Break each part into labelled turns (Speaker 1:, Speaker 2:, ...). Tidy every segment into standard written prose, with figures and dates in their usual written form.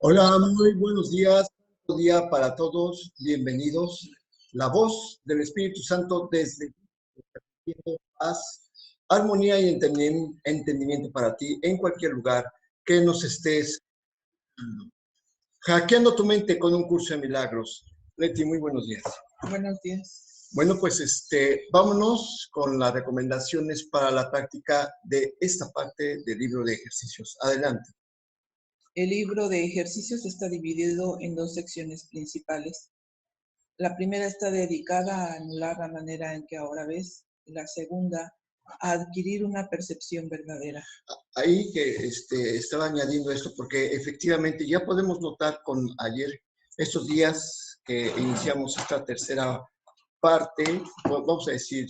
Speaker 1: Hola, muy buenos días. Buen día para todos. Bienvenidos. La voz del Espíritu Santo desde paz, armonía y entendimiento para ti en cualquier lugar que nos estés. Hackeando tu mente con un curso de milagros. Leti, muy buenos días.
Speaker 2: Buenos días.
Speaker 1: Bueno, pues vámonos con las recomendaciones para la práctica de esta parte del libro de ejercicios. Adelante.
Speaker 2: El libro de ejercicios está dividido en dos secciones principales. La primera está dedicada a anular la manera en que ahora ves, y la segunda a adquirir una percepción verdadera.
Speaker 1: Ahí que estaba añadiendo esto porque efectivamente ya podemos notar con estos días que iniciamos esta tercera parte, vamos a decir,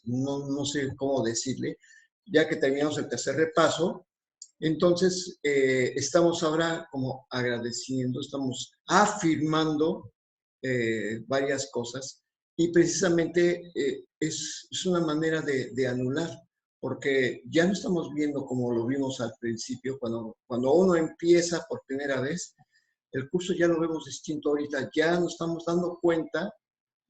Speaker 1: no sé cómo decirle, ya que terminamos el tercer repaso. Entonces, estamos ahora como agradeciendo, estamos afirmando varias cosas y precisamente es una manera de anular, porque ya no estamos viendo como lo vimos al principio, cuando uno empieza por primera vez, el curso ya lo vemos distinto ahorita, ya nos estamos dando cuenta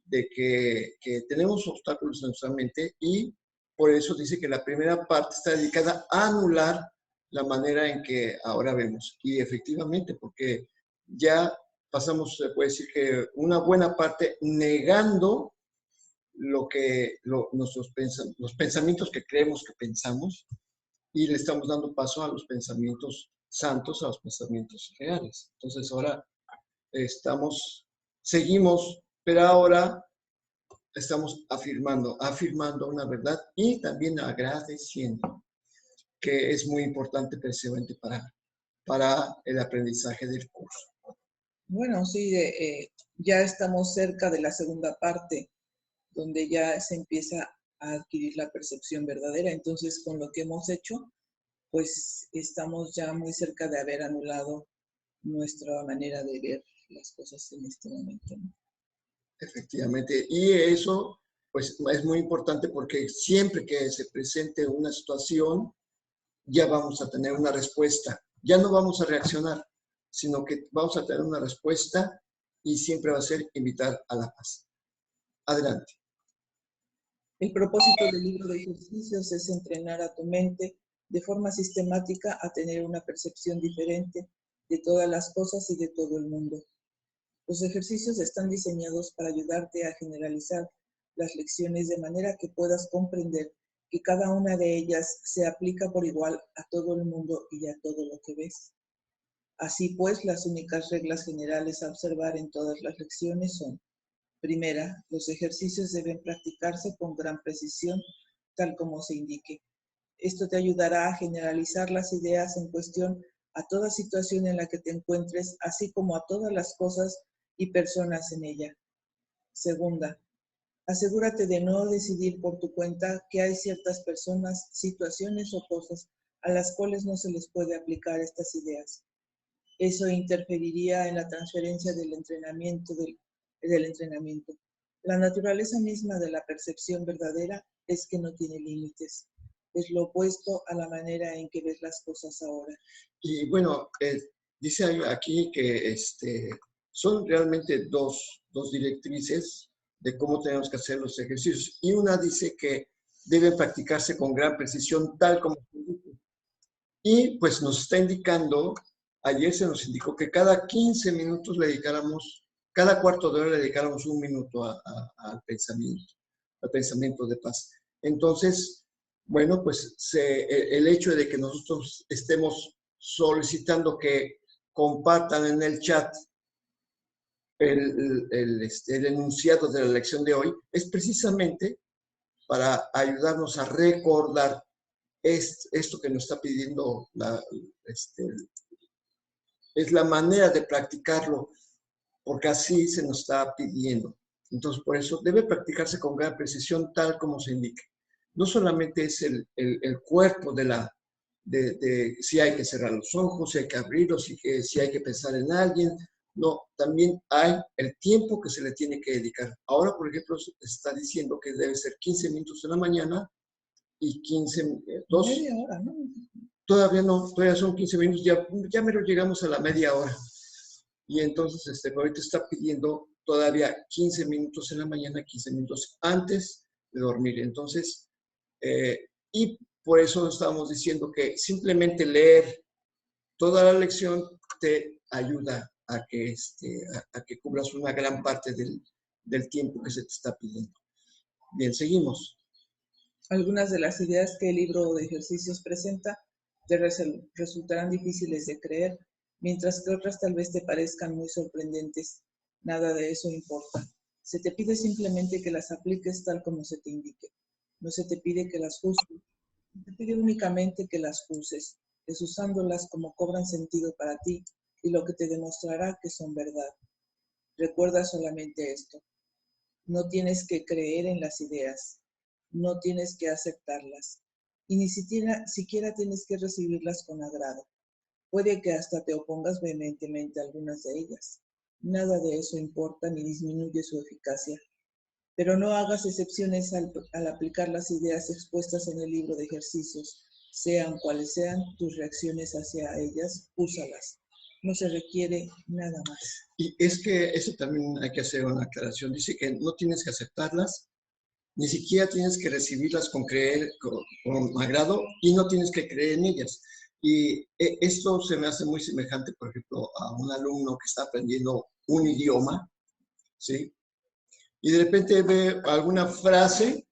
Speaker 1: de que tenemos obstáculos en nuestra mente y por eso dice que la primera parte está dedicada a anular la manera en que ahora vemos. Y efectivamente, porque ya pasamos, se puede decir que una buena parte negando los pensamientos que creemos que pensamos y le estamos dando paso a los pensamientos santos, a los pensamientos reales. Entonces ahora seguimos, pero ahora estamos afirmando una verdad y también agradeciendo, que es muy importante precisamente para el aprendizaje del curso.
Speaker 2: Bueno, sí, ya estamos cerca de la segunda parte, donde ya se empieza a adquirir la percepción verdadera. Entonces, con lo que hemos hecho, pues estamos ya muy cerca de haber anulado nuestra manera de ver las cosas en este momento, ¿no?
Speaker 1: Efectivamente, y eso pues es muy importante porque siempre que se presente una situación, ya vamos a tener una respuesta. Ya no vamos a reaccionar, sino que vamos a tener una respuesta y siempre va a ser invitar a la paz. Adelante.
Speaker 2: El propósito del libro de ejercicios es entrenar a tu mente de forma sistemática a tener una percepción diferente de todas las cosas y de todo el mundo. Los ejercicios están diseñados para ayudarte a generalizar las lecciones de manera que puedas comprender que cada una de ellas se aplica por igual a todo el mundo y a todo lo que ves. Así pues, las únicas reglas generales a observar en todas las lecciones son: primera, los ejercicios deben practicarse con gran precisión, tal como se indique. Esto te ayudará a generalizar las ideas en cuestión a toda situación en la que te encuentres, así como a todas las cosas y personas en ella. Segunda, asegúrate de no decidir por tu cuenta que hay ciertas personas, situaciones o cosas a las cuales no se les puede aplicar estas ideas. Eso interferiría en la transferencia del entrenamiento. La naturaleza misma de la percepción verdadera es que no tiene límites. Es lo opuesto a la manera en que ves las cosas ahora.
Speaker 1: Y bueno, dice aquí que son realmente dos directrices de cómo tenemos que hacer los ejercicios. Y una dice que deben practicarse con gran precisión, tal como se indica. Y pues nos está indicando, ayer se nos indicó que cada 15 minutos le dedicáramos, cada cuarto de hora le dedicáramos un minuto al pensamiento de paz. Entonces, bueno, pues el hecho de que nosotros estemos solicitando que compartan en el chat el enunciado de la lección de hoy es precisamente para ayudarnos a recordar esto que nos está pidiendo es la manera de practicarlo, porque así se nos está pidiendo. Entonces, por eso debe practicarse con gran precisión, tal como se indique. No solamente es el cuerpo de si hay que cerrar los ojos, si hay que abrirlos, si hay que pensar en alguien. No, también hay el tiempo que se le tiene que dedicar. Ahora, por ejemplo, se está diciendo que debe ser 15 minutos en la mañana y 15,
Speaker 2: Media hora, ¿no?
Speaker 1: Todavía no, todavía son 15 minutos, ya mero llegamos a la media hora. Y entonces, ahorita está pidiendo todavía 15 minutos en la mañana, 15 minutos antes de dormir. Entonces, y por eso estábamos diciendo que simplemente leer toda la lección te ayuda a que, a que cubras una gran parte del tiempo que se te está pidiendo. Bien, seguimos.
Speaker 2: Algunas de las ideas que el libro de ejercicios presenta te resultarán difíciles de creer, mientras que otras tal vez te parezcan muy sorprendentes. Nada de eso importa. Se te pide simplemente que las apliques tal como se te indique. No se te pide que las juzgues. Se te pide únicamente que las uses, usándolas como cobran sentido para ti y lo que te demostrará que son verdad. Recuerda solamente esto. No tienes que creer en las ideas. No tienes que aceptarlas. Y ni siquiera tienes que recibirlas con agrado. Puede que hasta te opongas vehementemente a algunas de ellas. Nada de eso importa ni disminuye su eficacia. Pero no hagas excepciones al aplicar las ideas expuestas en el libro de ejercicios. Sean cuales sean tus reacciones hacia ellas, úsalas. No se requiere nada más.
Speaker 1: Y es que eso también hay que hacer una aclaración. Dice que no tienes que aceptarlas, ni siquiera tienes que recibirlas con agrado y no tienes que creer en ellas. Y esto se me hace muy semejante, por ejemplo, a un alumno que está aprendiendo un idioma, ¿sí? Y de repente ve alguna frase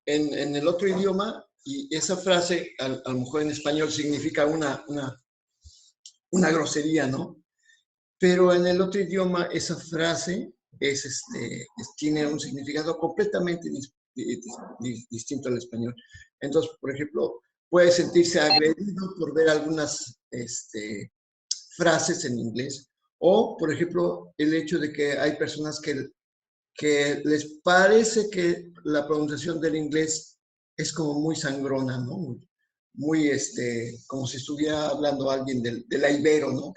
Speaker 1: en el otro idioma y esa frase, a lo mejor en español, significa una grosería, ¿no? Pero en el otro idioma esa frase tiene un significado completamente distinto al español. Entonces, por ejemplo, puede sentirse agredido por ver algunas frases en inglés, o, por ejemplo, el hecho de que hay personas que les parece que la pronunciación del inglés es como muy sangrona, ¿no? Muy, como si estuviera hablando alguien de la Ibero, ¿no?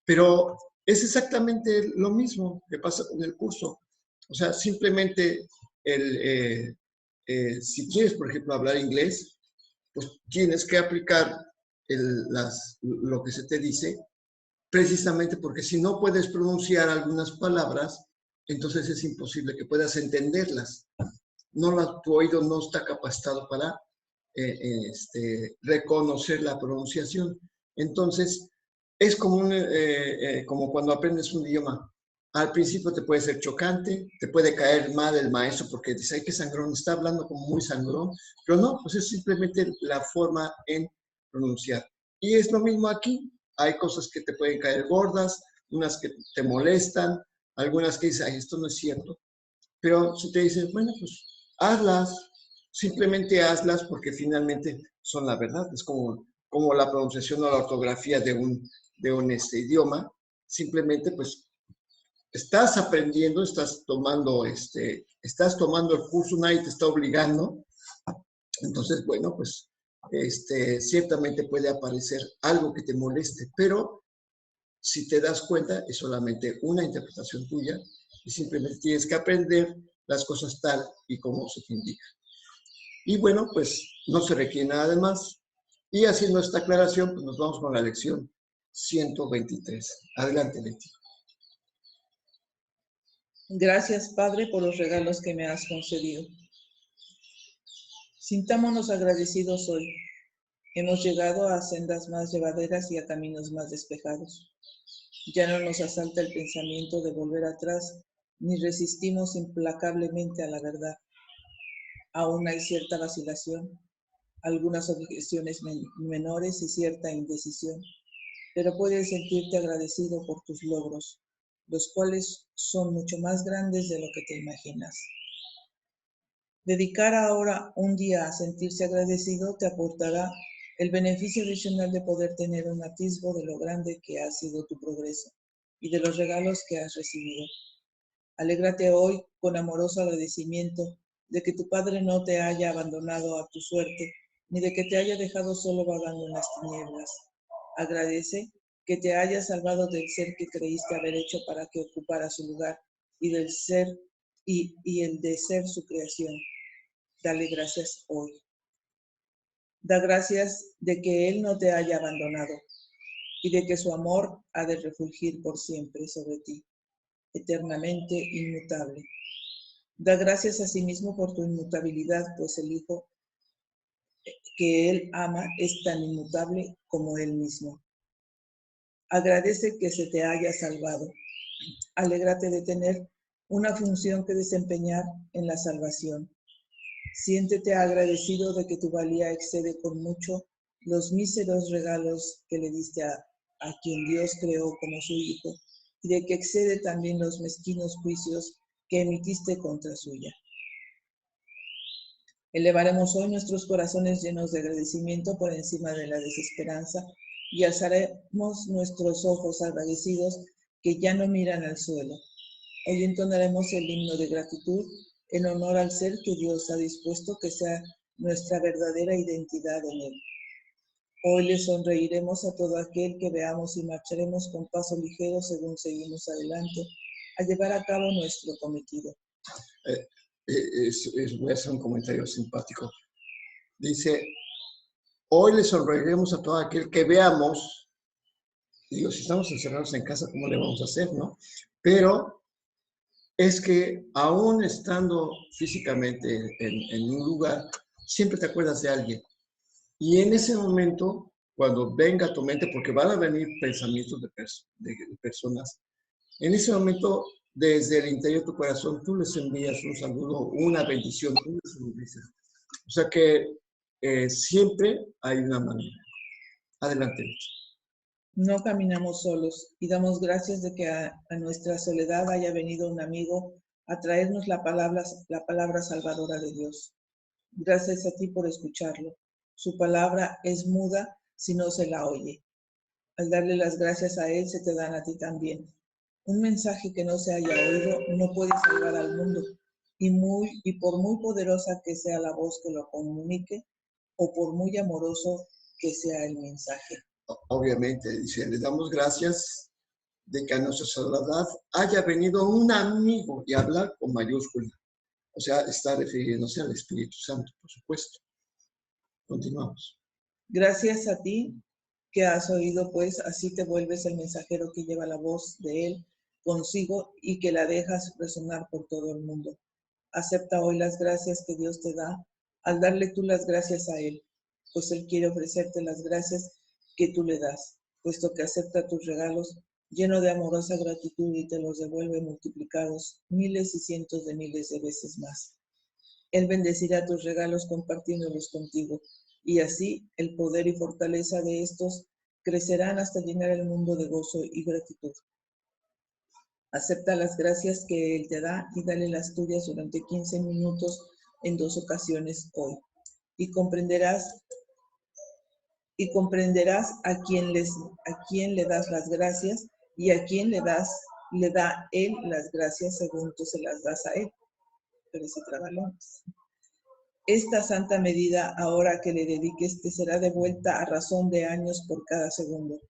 Speaker 1: Pero es exactamente lo mismo que pasa con el curso. O sea, simplemente si quieres, por ejemplo, hablar inglés, pues tienes que aplicar lo que se te dice, precisamente porque si no puedes pronunciar algunas palabras, entonces es imposible que puedas entenderlas. Tu oído no está capacitado para reconocer la pronunciación. Entonces, es como cuando aprendes un idioma. Al principio te puede ser chocante, te puede caer mal el maestro porque dice, ay, qué sangrón, está hablando como muy sangrón, pero no, pues es simplemente la forma en pronunciar. Y es lo mismo aquí, hay cosas que te pueden caer gordas, unas que te molestan, algunas que dices, ay, esto no es cierto, pero si te dicen, bueno, pues hazlas, simplemente hazlas porque finalmente son la verdad, es como la pronunciación o la ortografía de un idioma, simplemente pues estás aprendiendo, estás tomando el curso, nadie te está obligando, entonces, bueno, pues ciertamente puede aparecer algo que te moleste, pero si te das cuenta, es solamente una interpretación tuya y simplemente tienes que aprender las cosas tal y como se te indica. Y bueno, pues no se requiere nada de más. Y haciendo esta aclaración, pues nos vamos con la lección 123. Adelante, Leti.
Speaker 2: Gracias, Padre, por los regalos que me has concedido. Sintámonos agradecidos hoy. Hemos llegado a sendas más llevaderas y a caminos más despejados. Ya no nos asalta el pensamiento de volver atrás, ni resistimos implacablemente a la verdad. Aún hay cierta vacilación, algunas objeciones menores y cierta indecisión, pero puedes sentirte agradecido por tus logros, los cuales son mucho más grandes de lo que te imaginas. Dedicar ahora un día a sentirse agradecido te aportará el beneficio adicional de poder tener un atisbo de lo grande que ha sido tu progreso y de los regalos que has recibido. Alégrate hoy con amoroso agradecimiento de que tu Padre no te haya abandonado a tu suerte, ni de que te haya dejado solo vagando en las tinieblas. Agradece que te haya salvado del ser que creíste haber hecho para que ocupara su lugar y del ser y el de ser su creación. Dale gracias hoy. Da gracias de que Él no te haya abandonado y de que su amor ha de refulgir por siempre sobre ti, eternamente inmutable. Da gracias a sí mismo por tu inmutabilidad, pues el Hijo que Él ama es tan inmutable como Él mismo. Agradece que se te haya salvado. Alégrate de tener una función que desempeñar en la salvación. Siéntete agradecido de que tu valía excede con mucho los míseros regalos que le diste a quien Dios creó como su Hijo, y de que excede también los mezquinos juicios que emitiste contra suya. Elevaremos hoy nuestros corazones llenos de agradecimiento por encima de la desesperanza y alzaremos nuestros ojos agradecidos que ya no miran al suelo. Hoy entonaremos el himno de gratitud en honor al ser que Dios ha dispuesto que sea nuestra verdadera identidad en Él. Hoy le sonreiremos a todo aquel que veamos y marcharemos con paso ligero según seguimos adelante a llevar a cabo nuestro cometido.
Speaker 1: Voy a hacer un comentario simpático. Dice, hoy le sonreiremos a todo aquel que veamos. Digo, si estamos encerrados en casa, ¿cómo le vamos a hacer, no? Pero es que aún estando físicamente en un lugar, siempre te acuerdas de alguien. Y en ese momento, cuando venga a tu mente, porque van a venir pensamientos de personas, en ese momento, desde el interior de tu corazón, tú les envías un saludo, una bendición, una sonrisa. O sea que siempre hay una manera. Adelante.
Speaker 2: No caminamos solos y damos gracias de que a nuestra soledad haya venido un amigo a traernos la palabra salvadora de Dios. Gracias a ti por escucharlo. Su palabra es muda si no se la oye. Al darle las gracias a Él, se te dan a ti también. Un mensaje que no se haya oído no puede salvar al mundo, y por muy poderosa que sea la voz que lo comunique, o por muy amoroso que sea el mensaje.
Speaker 1: Obviamente, dice, le damos gracias de que a nuestra soledad haya venido un amigo, y habla con mayúscula. O sea, está refiriéndose al Espíritu Santo, por supuesto. Continuamos.
Speaker 2: Gracias a ti que has oído, pues así te vuelves el mensajero que lleva la voz de Él consigo y que la dejas resonar por todo el mundo. Acepta hoy las gracias que Dios te da al darle tú las gracias a Él, pues Él quiere ofrecerte las gracias que tú le das, puesto que acepta tus regalos lleno de amorosa gratitud y te los devuelve multiplicados miles y cientos de miles de veces más. Él bendecirá tus regalos compartiéndolos contigo, y así el poder y fortaleza de estos crecerán hasta llenar el mundo de gozo y gratitud. Acepta las gracias que Él te da y dale las tuyas durante 15 minutos en 2 ocasiones hoy. Y comprenderás a quién le das las gracias y a quién le da Él las gracias según tú se las das a Él. Pero si trabalones. Esta santa medida, ahora que le dediques, te será devuelta a razón de años por cada segundo.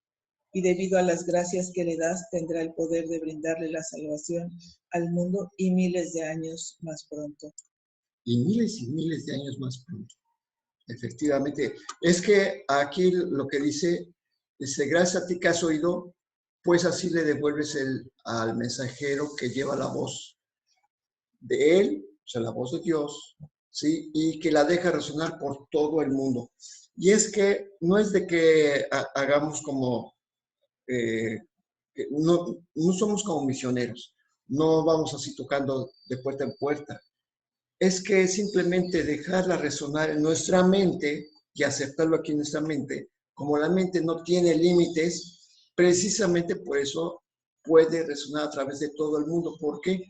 Speaker 2: Y debido a las gracias que le das, tendrá el poder de brindarle la salvación al mundo y miles de años más pronto.
Speaker 1: Y miles de años más pronto. Efectivamente. Es que aquí lo que dice, gracias a ti que has oído, pues así le devuelves al mensajero que lleva la voz de él, o sea, la voz de Dios, ¿sí? Y que la deja resonar por todo el mundo. Y es que no es de que hagamos como, no somos como misioneros, no vamos así tocando de puerta en puerta. Es que simplemente dejarla resonar en nuestra mente y aceptarlo aquí en nuestra mente, como la mente no tiene límites, precisamente por eso puede resonar a través de todo el mundo. ¿Por qué?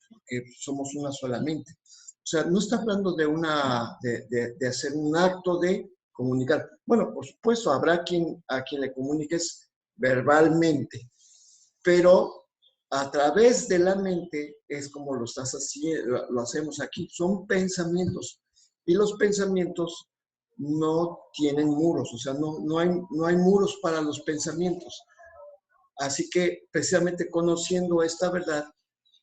Speaker 1: Porque somos una sola mente. O sea, no está hablando de hacer un acto de comunicar. Bueno, por supuesto, habrá a quien le comuniques verbalmente, pero a través de la mente es como lo estás haciendo, lo hacemos aquí. Son pensamientos. Y los pensamientos no tienen muros, o sea, no hay muros para los pensamientos. Así que precisamente conociendo esta verdad,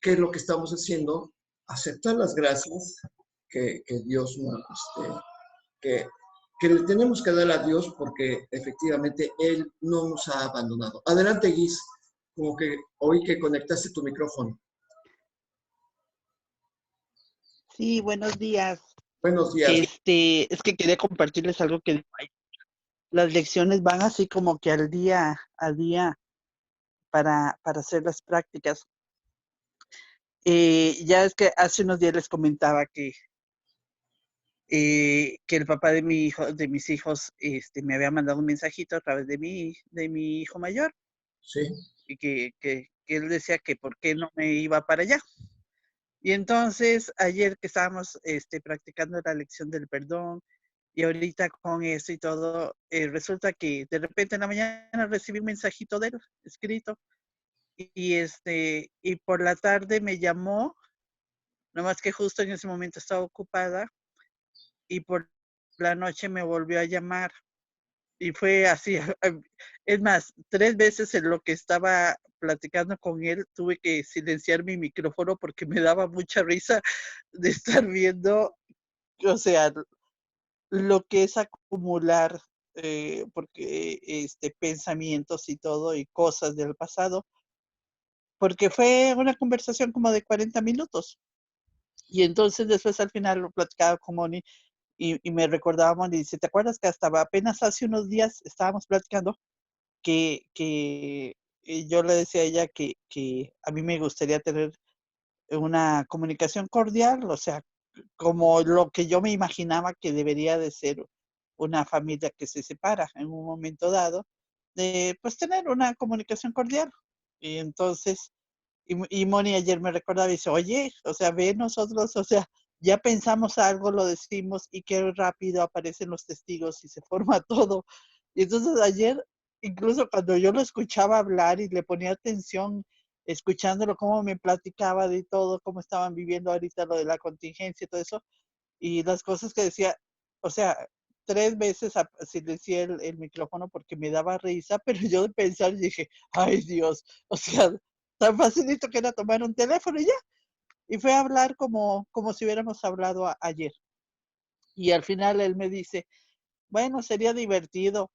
Speaker 1: ¿qué es lo que estamos haciendo? Aceptar las gracias que Dios nos, que, que le tenemos que dar a Dios porque efectivamente Él no nos ha abandonado. Adelante, Guis, como que oí que conectaste tu micrófono.
Speaker 3: Sí, buenos días.
Speaker 1: Buenos días.
Speaker 3: Es que quería compartirles algo que las lecciones van así como que al día a día para hacer las prácticas. Ya es que hace unos días les comentaba que el papá de mi hijo, de mis hijos, me había mandado un mensajito a través de mi hijo mayor.
Speaker 1: Sí.
Speaker 3: Y que él decía que por qué no me iba para allá. Y entonces, ayer que estábamos practicando la lección del perdón, y ahorita con eso y todo, resulta que de repente en la mañana recibí un mensajito de él, escrito, y por la tarde me llamó, nomás que justo en ese momento estaba ocupada, y por la noche me volvió a llamar. Y fue así, es más, 3 veces en lo que estaba platicando con él, tuve que silenciar mi micrófono porque me daba mucha risa de estar viendo, o sea, lo que es acumular, porque pensamientos y todo, y cosas del pasado, porque fue una conversación como de 40 minutos. Y entonces después al final lo platicaba con Moni y me recordaba Moni, dice, ¿te acuerdas que hasta apenas hace unos días estábamos platicando que yo le decía a ella que a mí me gustaría tener una comunicación cordial, o sea, como lo que yo me imaginaba que debería de ser una familia que se separa en un momento dado, de pues tener una comunicación cordial. Y entonces, y Moni ayer me recordaba y dice, oye, o sea, ve nosotros, o sea, ya pensamos algo, lo decimos y qué rápido aparecen los testigos y se forma todo. Y entonces ayer, incluso cuando yo lo escuchaba hablar y le ponía atención, escuchándolo, cómo me platicaba de todo, cómo estaban viviendo ahorita lo de la contingencia y todo eso, y las cosas que decía, o sea, 3 veces silencié el micrófono porque me daba risa, pero yo de pensar dije, ay Dios, o sea, tan facilito que era tomar un teléfono y ya. Y fue a hablar como si hubiéramos hablado ayer. Y al final él me dice, bueno, sería divertido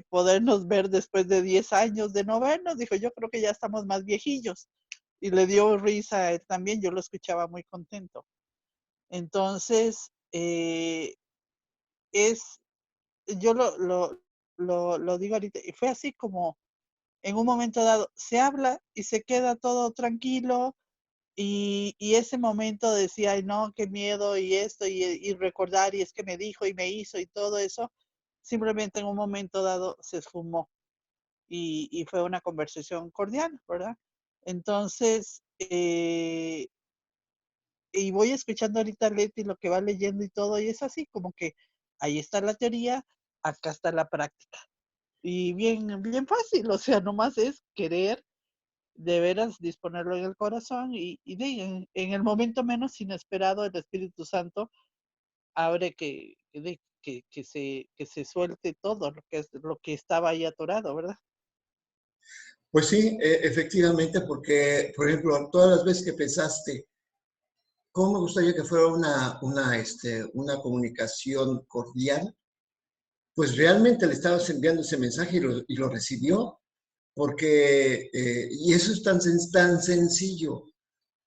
Speaker 3: podernos ver después de 10 años de no vernos. Dijo, yo creo que ya estamos más viejillos. Y le dio risa a él también, yo lo escuchaba muy contento. Entonces, yo lo digo ahorita, y fue así como en un momento dado, se habla y se queda todo tranquilo, y ese momento decía, ay no, qué miedo, y esto, y recordar, y es que me dijo y me hizo, y todo eso, simplemente en un momento dado se esfumó, y fue una conversación cordial, ¿verdad? Entonces, y voy escuchando ahorita a Leti lo que va leyendo y todo, y es así como que ahí está la teoría, acá está la práctica. Y bien, bien fácil, o sea, nomás es querer de veras disponerlo en el corazón en el momento menos inesperado el Espíritu Santo abre que se suelte todo lo que estaba ahí atorado, ¿verdad?
Speaker 1: Pues sí, efectivamente, porque, por ejemplo, todas las veces que pensaste, ¿cómo me gustaría que fuera una comunicación cordial? Pues realmente le estabas enviando ese mensaje y lo recibió, porque, y eso es tan sencillo,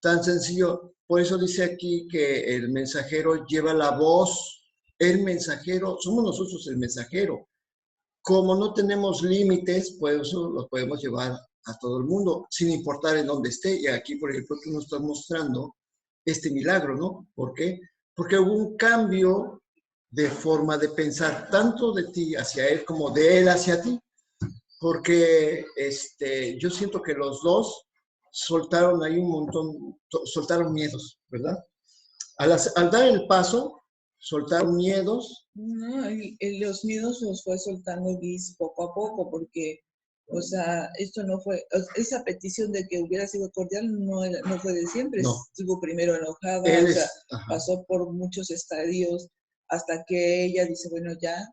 Speaker 1: tan sencillo. Por eso dice aquí que el mensajero lleva la voz, el mensajero, somos nosotros el mensajero. Como no tenemos límites, pues eso lo podemos llevar a todo el mundo, sin importar en dónde esté. Y aquí, por ejemplo, tú nos estás mostrando este milagro, ¿no? ¿Por qué? Porque hubo un cambio de forma de pensar, tanto de ti hacia él como de él hacia ti. Porque yo siento que los dos soltaron ahí un montón, soltaron miedos, ¿verdad? Al dar el paso, soltaron miedos.
Speaker 2: No, los miedos los fue soltando Guis poco a poco, porque O sea, esto no fue, esa petición de que hubiera sido cordial no fue de siempre.
Speaker 1: No.
Speaker 2: Estuvo primero enojada,
Speaker 1: Él
Speaker 2: o sea,
Speaker 1: ajá.
Speaker 2: pasó por muchos estadios hasta que ella dice, bueno, ya,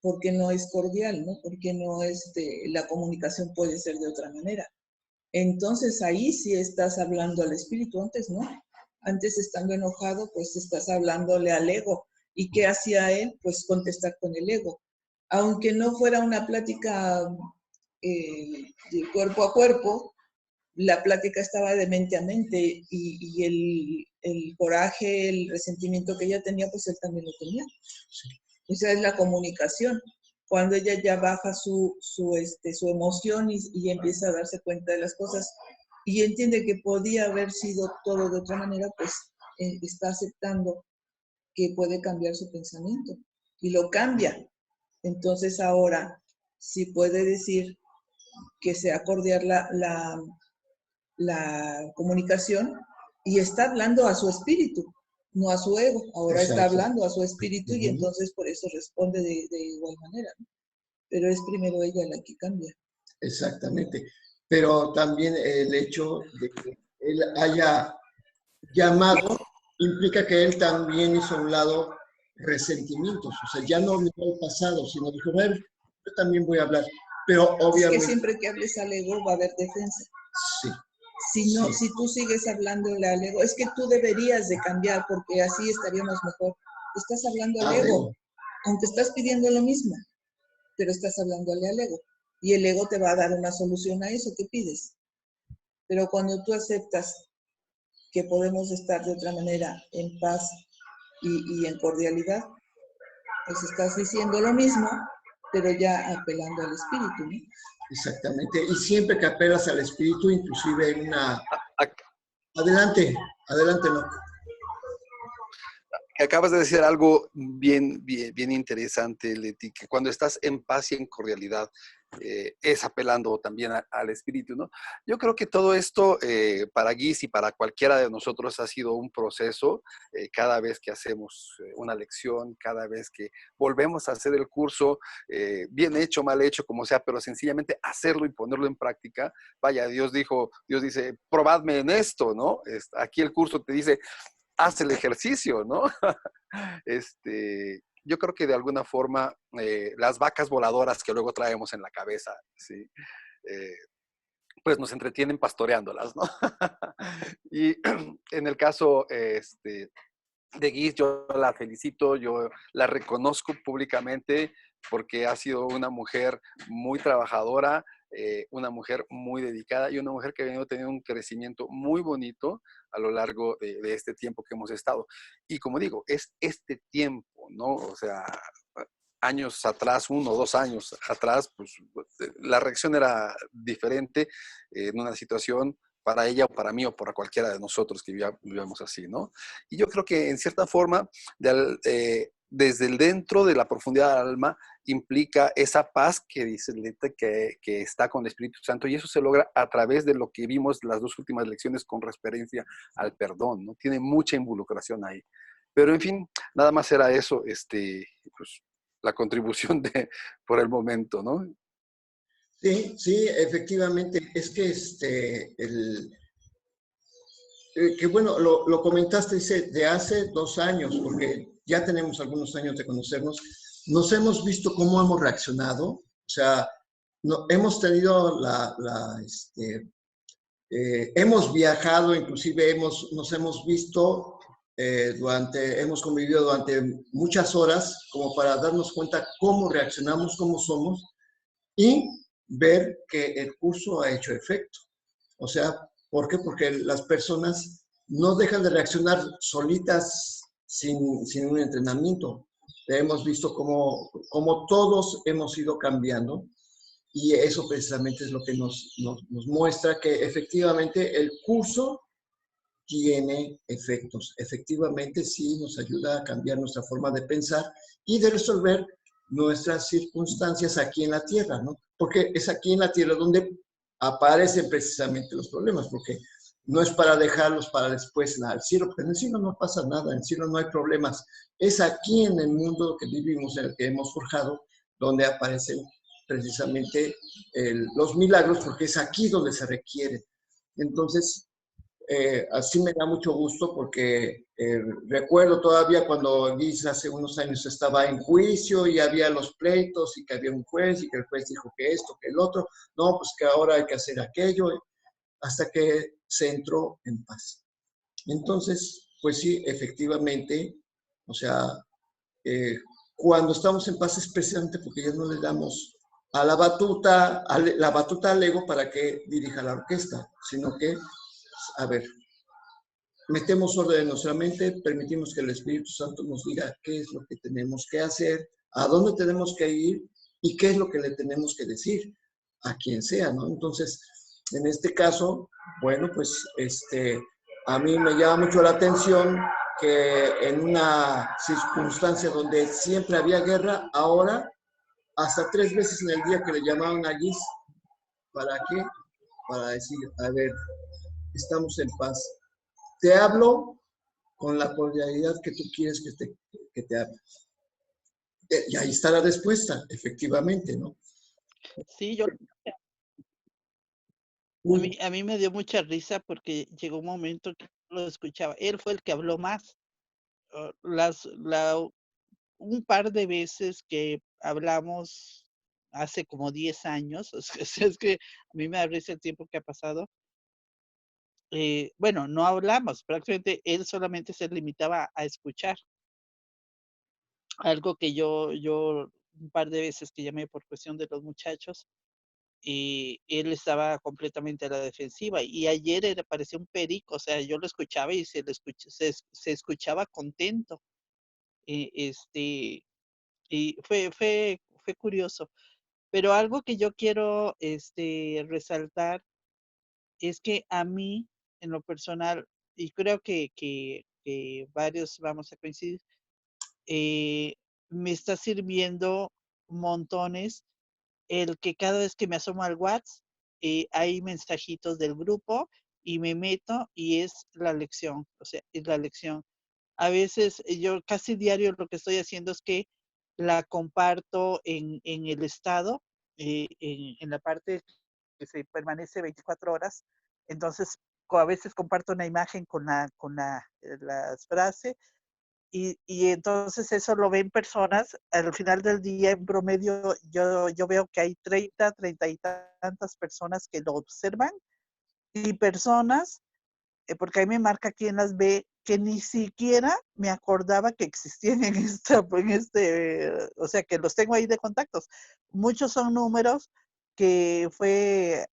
Speaker 2: ¿por qué no es cordial, no? ¿Por qué no la comunicación puede ser de otra manera? Entonces ahí sí estás hablando al espíritu, antes no. Antes estando enojado, pues estás hablándole al ego. ¿Y qué hacía él? Pues contestar con el ego. Aunque no fuera una plática de cuerpo a cuerpo, la plática estaba de mente a mente y el coraje, el resentimiento que ella tenía, pues él también lo tenía. Esa es la comunicación. Cuando ella ya baja su emoción y empieza a darse cuenta de las cosas y entiende que podía haber sido todo de otra manera, pues está aceptando que puede cambiar su pensamiento y lo cambia. Entonces ahora sí puede decir que sea cordial la comunicación y está hablando a su espíritu, no a su ego. Ahora
Speaker 1: Exacto.
Speaker 2: está hablando a su espíritu y entonces por eso responde de igual manera, ¿no? Pero es primero ella la que cambia.
Speaker 1: Exactamente. Pero también el hecho de que él haya llamado implica que él también hizo a un lado resentimientos. O sea, ya no miró el pasado, sino dijo, a ver, yo también voy a hablar. Pero obviamente...
Speaker 2: Es que siempre que hables al ego va a haber defensa.
Speaker 1: Sí.
Speaker 2: Si no, si tú sigues hablándole al ego, es que tú deberías de cambiar porque así estaríamos mejor. Estás hablando al ego, aunque estás pidiendo lo mismo, pero estás hablándole al ego. Y el ego te va a dar una solución a eso que pides. Pero cuando tú aceptas que podemos estar de otra manera, en paz y en cordialidad, pues estás diciendo lo mismo, pero ya apelando al espíritu, ¿no?
Speaker 1: Exactamente. Y siempre que apelas al espíritu, inclusive en una... Adelante, adelante, no.
Speaker 4: Acabas de decir algo bien interesante, Leti, que cuando estás en paz y en cordialidad, es apelando también al espíritu, ¿no? Yo creo que todo esto para Guis y para cualquiera de nosotros ha sido un proceso. Cada vez que hacemos una lección, cada vez que volvemos a hacer el curso, bien hecho, mal hecho, como sea, pero sencillamente hacerlo y ponerlo en práctica. Vaya, Dios dice, probadme en esto, ¿no? Aquí el curso te dice, haz el ejercicio, ¿no? Yo creo que de alguna forma las vacas voladoras que luego traemos en la cabeza, ¿sí? Pues nos entretienen pastoreándolas, ¿no? Y en el caso de Guis, yo la felicito, yo la reconozco públicamente porque ha sido una mujer muy trabajadora, una mujer muy dedicada y una mujer que ha venido teniendo un crecimiento muy bonito a lo largo de este tiempo que hemos estado. Y como digo, es este tiempo, ¿no? O sea, años atrás, 1 o 2 años atrás, pues la reacción era diferente en una situación para ella o para mí o para cualquiera de nosotros que vivamos así, ¿no? Y yo creo que en cierta forma, desde el dentro de la profundidad del alma, implica esa paz que dice Lete que está con el Espíritu Santo, y eso se logra a través de lo que vimos las 2 últimas lecciones con referencia al perdón, ¿no? Tiene mucha involucración ahí. Pero en fin, nada más era eso, pues, la contribución por el momento, ¿no?
Speaker 1: Sí, sí, efectivamente. Es que que bueno, lo comentaste, dice, de hace 2 años, porque ya tenemos algunos años de conocernos, nos hemos visto cómo hemos reaccionado, o sea, no, hemos tenido hemos viajado, inclusive nos hemos visto hemos convivido durante muchas horas como para darnos cuenta cómo reaccionamos, cómo somos y ver que el curso ha hecho efecto. O sea, ¿por qué? Porque las personas no dejan de reaccionar solitas sin un entrenamiento. Hemos visto cómo todos hemos ido cambiando y eso precisamente es lo que nos muestra que efectivamente el curso tiene efectos. Efectivamente sí nos ayuda a cambiar nuestra forma de pensar y de resolver nuestras circunstancias aquí en la Tierra, ¿no? Porque es aquí en la Tierra donde aparecen precisamente los problemas, porque no es para dejarlos para después al cielo, porque en el cielo no pasa nada, en el cielo no hay problemas. Es aquí en el mundo que vivimos, en el que hemos forjado, donde aparecen precisamente los milagros, porque es aquí donde se requiere. Entonces, así me da mucho gusto porque recuerdo todavía cuando Guis hace unos años estaba en juicio y había los pleitos y que había un juez y que el juez dijo que esto, que el otro, no, pues que ahora hay que hacer aquello, hasta que se entró en paz. Entonces, pues sí, efectivamente, o sea, cuando estamos en paz es precisamente porque ya no le damos a la batuta al ego para que dirija la orquesta, sino que, a ver, metemos orden en nuestra mente, permitimos que el Espíritu Santo nos diga qué es lo que tenemos que hacer, a dónde tenemos que ir y qué es lo que le tenemos que decir a quien sea, ¿no? Entonces, en este caso, bueno, pues a mí me llama mucho la atención que en una circunstancia donde siempre había guerra, ahora hasta 3 veces en el día que le llamaban a Guis, ¿para qué? Para decir, a ver, estamos en paz. Te hablo con la cordialidad que tú quieres que te hable. Y ahí está la respuesta, efectivamente, ¿no?
Speaker 3: Sí, a mí me dio mucha risa porque llegó un momento que lo escuchaba. Él fue el que habló más. Un par de veces que hablamos hace como 10 años, o sea, es que a mí me da risa el tiempo que ha pasado. Bueno, no hablamos, prácticamente él solamente se limitaba a escuchar. Algo que yo un par de veces que llamé por cuestión de los muchachos, y él estaba completamente a la defensiva. Y ayer parecía un perico, o sea, yo lo escuchaba y se escuchaba contento. Y fue curioso. Pero algo que yo quiero resaltar es que a mí, en lo personal, y creo que varios vamos a coincidir, me está sirviendo montones el que cada vez que me asomo al WhatsApp, hay mensajitos del grupo y me meto y es la lección, o sea, es la lección. A veces yo casi diario lo que estoy haciendo es que la comparto en el estado, en la parte que se permanece 24 horas. Entonces, a veces comparto una imagen con las frases y entonces eso lo ven personas. Al final del día, en promedio, yo veo que hay 30 y tantas personas que lo observan y personas, porque ahí me marca quién las ve, que ni siquiera me acordaba que existían o sea, que los tengo ahí de contactos. Muchos son números que fue,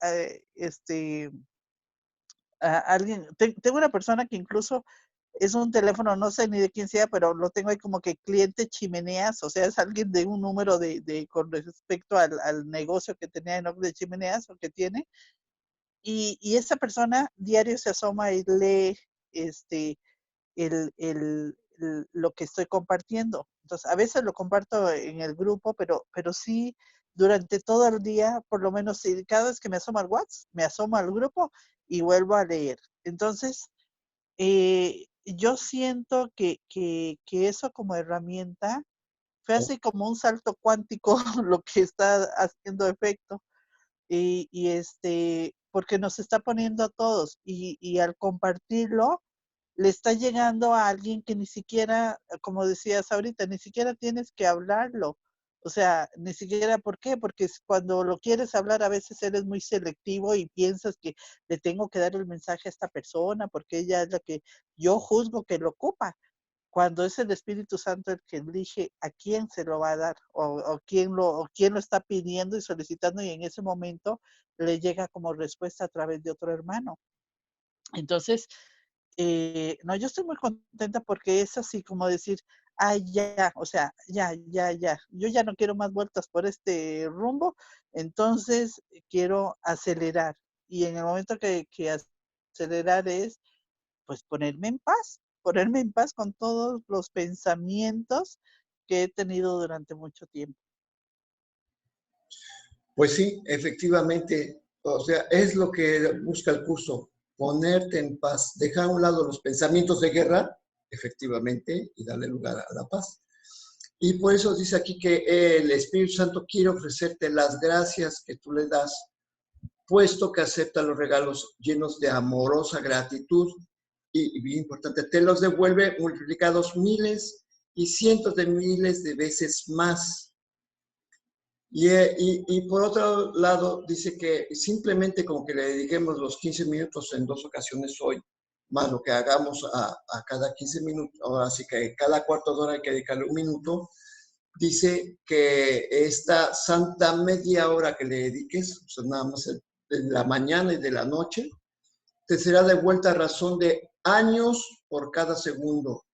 Speaker 3: alguien, tengo una persona que incluso es un teléfono, no sé ni de quién sea, pero lo tengo ahí como que cliente chimeneas, o sea, es alguien de un número con respecto al negocio que tenía en de chimeneas o que tiene, y esa persona diario se asoma y lee lo que estoy compartiendo. Entonces, a veces lo comparto en el grupo, pero sí durante todo el día, por lo menos cada vez que me asomo al WhatsApp, me asomo al grupo y vuelvo a leer. Entonces, yo siento que eso como herramienta fue así como un salto cuántico lo que está haciendo efecto porque nos está poniendo a todos y al compartirlo le está llegando a alguien que ni siquiera, como decías ahorita, ni siquiera tienes que hablarlo. O sea, ni siquiera, ¿por qué? Porque cuando lo quieres hablar a veces eres muy selectivo y piensas que le tengo que dar el mensaje a esta persona porque ella es la que yo juzgo que lo ocupa. Cuando es el Espíritu Santo el que elige a quién se lo va a dar o quién lo está pidiendo y solicitando y en ese momento le llega como respuesta a través de otro hermano. Entonces, no, yo estoy muy contenta porque es así como decir, ay, ya, o sea, ya, yo ya no quiero más vueltas por este rumbo, entonces quiero acelerar. Y en el momento que acelerar es, pues ponerme en paz con todos los pensamientos que he tenido durante mucho tiempo.
Speaker 1: Pues sí, efectivamente, o sea, es lo que busca el curso, ponerte en paz, dejar a un lado los pensamientos de guerra, efectivamente, y darle lugar a la paz. Y por eso dice aquí que el Espíritu Santo quiere ofrecerte las gracias que tú le das, puesto que acepta los regalos llenos de amorosa gratitud y bien importante, te los devuelve multiplicados miles y cientos de miles de veces más. Y por otro lado, dice que simplemente como que le dediquemos los 15 minutos en 2 ocasiones hoy, más lo que hagamos a cada 15 minutos, ahora sí que cada cuarto de hora hay que dedicarle 1 minuto, dice que esta santa media hora que le dediques, o sea, nada más de la mañana y de la noche, te será devuelta a razón de años por cada segundo.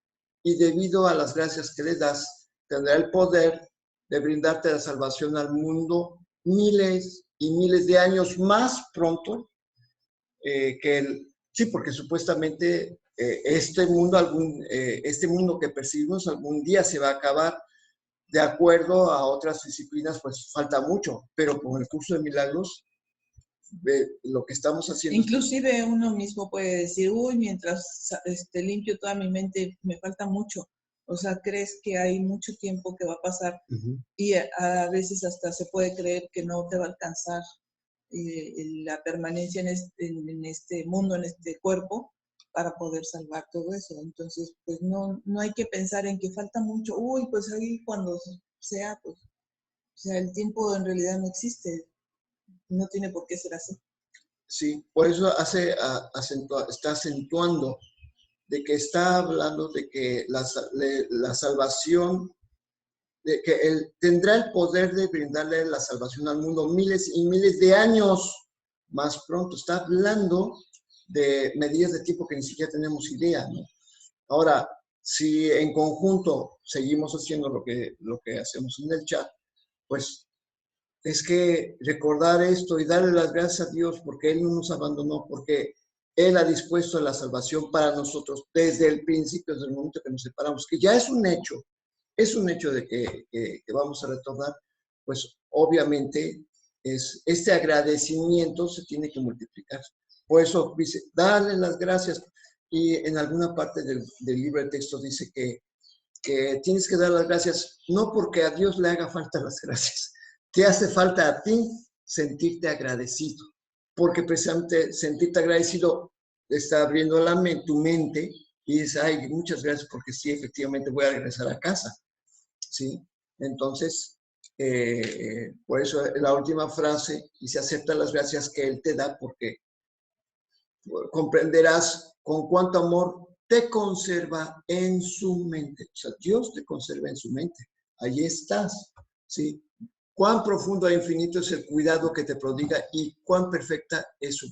Speaker 1: Y debido a las gracias que le das, tendrá el poder de brindarte la salvación al mundo miles y miles de años más pronto que el... Sí, porque supuestamente este mundo que percibimos algún día se va a acabar. De acuerdo a otras disciplinas, pues falta mucho, pero con el curso de milagros, lo que estamos haciendo...
Speaker 2: Inclusive uno mismo puede decir, uy, mientras limpio toda mi mente, me falta mucho. O sea, crees que hay mucho tiempo que va a pasar y a veces hasta se puede creer que no te va a alcanzar la permanencia en este mundo, en este cuerpo, para poder salvar todo eso. Entonces, pues no hay que pensar en que falta mucho. Uy, pues ahí cuando sea, pues, o sea, el tiempo en realidad no existe. No tiene por qué ser así.
Speaker 1: Sí, por eso está acentuando de que está hablando de que la salvación, de que él tendrá el poder de brindarle la salvación al mundo miles y miles de años más pronto. Está hablando de medidas de tiempo que ni siquiera tenemos idea, ¿no? Ahora, si en conjunto seguimos haciendo lo que hacemos en el chat, pues es que recordar esto y darle las gracias a Dios porque Él no nos abandonó, porque Él ha dispuesto la salvación para nosotros desde el principio, desde el momento que nos separamos, que ya es un hecho de que vamos a retornar, pues obviamente este agradecimiento se tiene que multiplicar. Por eso dice, darle las gracias. Y en alguna parte del libro de texto dice que tienes que dar las gracias, no porque a Dios le haga falta las gracias, te hace falta a ti sentirte agradecido, porque precisamente sentirte agradecido está abriendo tu mente y dices, ay, muchas gracias porque sí, efectivamente voy a regresar a casa, ¿sí? Entonces, por eso la última frase, y se aceptan las gracias que Él te da porque comprenderás con cuánto amor te conserva en su mente. O sea, Dios te conserva en su mente. Allí estás, ¿sí? Cuán profundo e infinito es el cuidado que te prodiga y cuán perfecta es su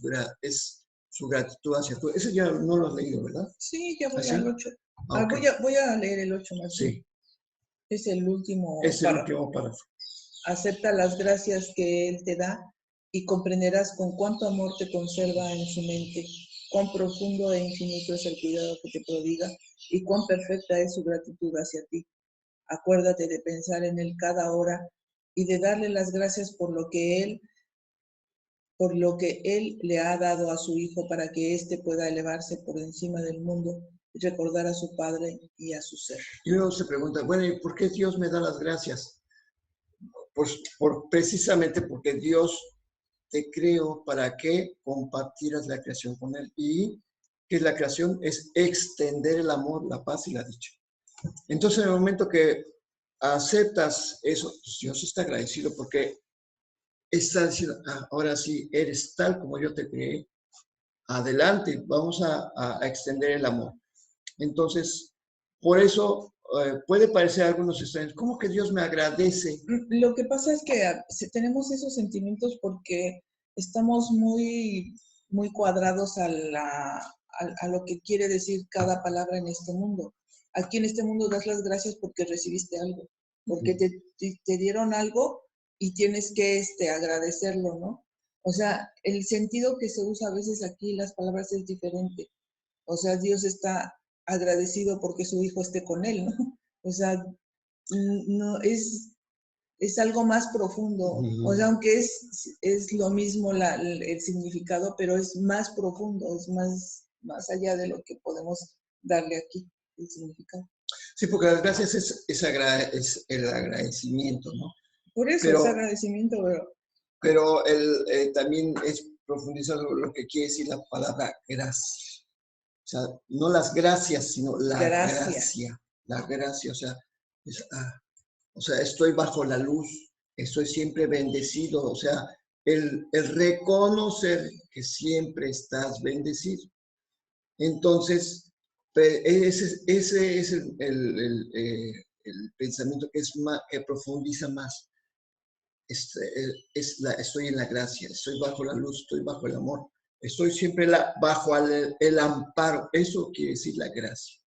Speaker 1: gratitud hacia tú. Eso ya no lo has leído, ¿verdad?
Speaker 2: Sí, ya voy
Speaker 1: ¿Así?
Speaker 2: al 8.
Speaker 1: Okay.
Speaker 2: Voy a leer el 8 más bien.
Speaker 1: Sí.
Speaker 2: Es el último
Speaker 1: párrafo.
Speaker 2: Acepta las gracias que Él te da y comprenderás con cuánto amor te conserva en su mente, cuán profundo e infinito es el cuidado que te prodiga y cuán perfecta es su gratitud hacia ti. Acuérdate de pensar en Él cada hora y de darle las gracias por lo que Él le ha dado a su Hijo para que éste pueda elevarse por encima del mundo y recordar a su Padre y a su ser.
Speaker 1: Y uno se pregunta, bueno, ¿y por qué Dios me da las gracias? Pues precisamente porque Dios te creó para que compartieras la creación con Él. Y que la creación es extender el amor, la paz y la dicha. Entonces, en el momento que aceptas eso, pues Dios está agradecido porque está diciendo, ahora sí, eres tal como yo te creé. Adelante, vamos a extender el amor. Entonces, por eso puede parecer a algunos extraños, ¿cómo que Dios me agradece?
Speaker 2: Lo que pasa es que tenemos esos sentimientos porque estamos muy cuadrados a lo que quiere decir cada palabra en este mundo. Aquí en este mundo das las gracias porque recibiste algo, porque te dieron algo y tienes que agradecerlo, ¿no? O sea, el sentido que se usa a veces aquí, las palabras es diferente. O sea, Dios está agradecido porque su hijo esté con él, ¿no? O sea, no es algo más profundo. O sea, aunque es lo mismo el significado, pero es más profundo, es más allá de lo que podemos darle aquí, el significado.
Speaker 1: Sí, porque las gracias es el agradecimiento, ¿no?
Speaker 2: Por eso
Speaker 1: Pero,
Speaker 2: es agradecimiento,
Speaker 1: pero también es profundizar sobre lo que quiere decir la palabra gracia. O sea, no las gracias, sino la gracia. La gracia, o sea, estoy bajo la luz, estoy siempre bendecido. O sea, el reconocer que siempre estás bendecido. Entonces, ese es el pensamiento que, que profundiza más. Estoy en la gracia, estoy bajo la luz, estoy bajo el amor, estoy siempre bajo el amparo. Eso quiere decir la gracia.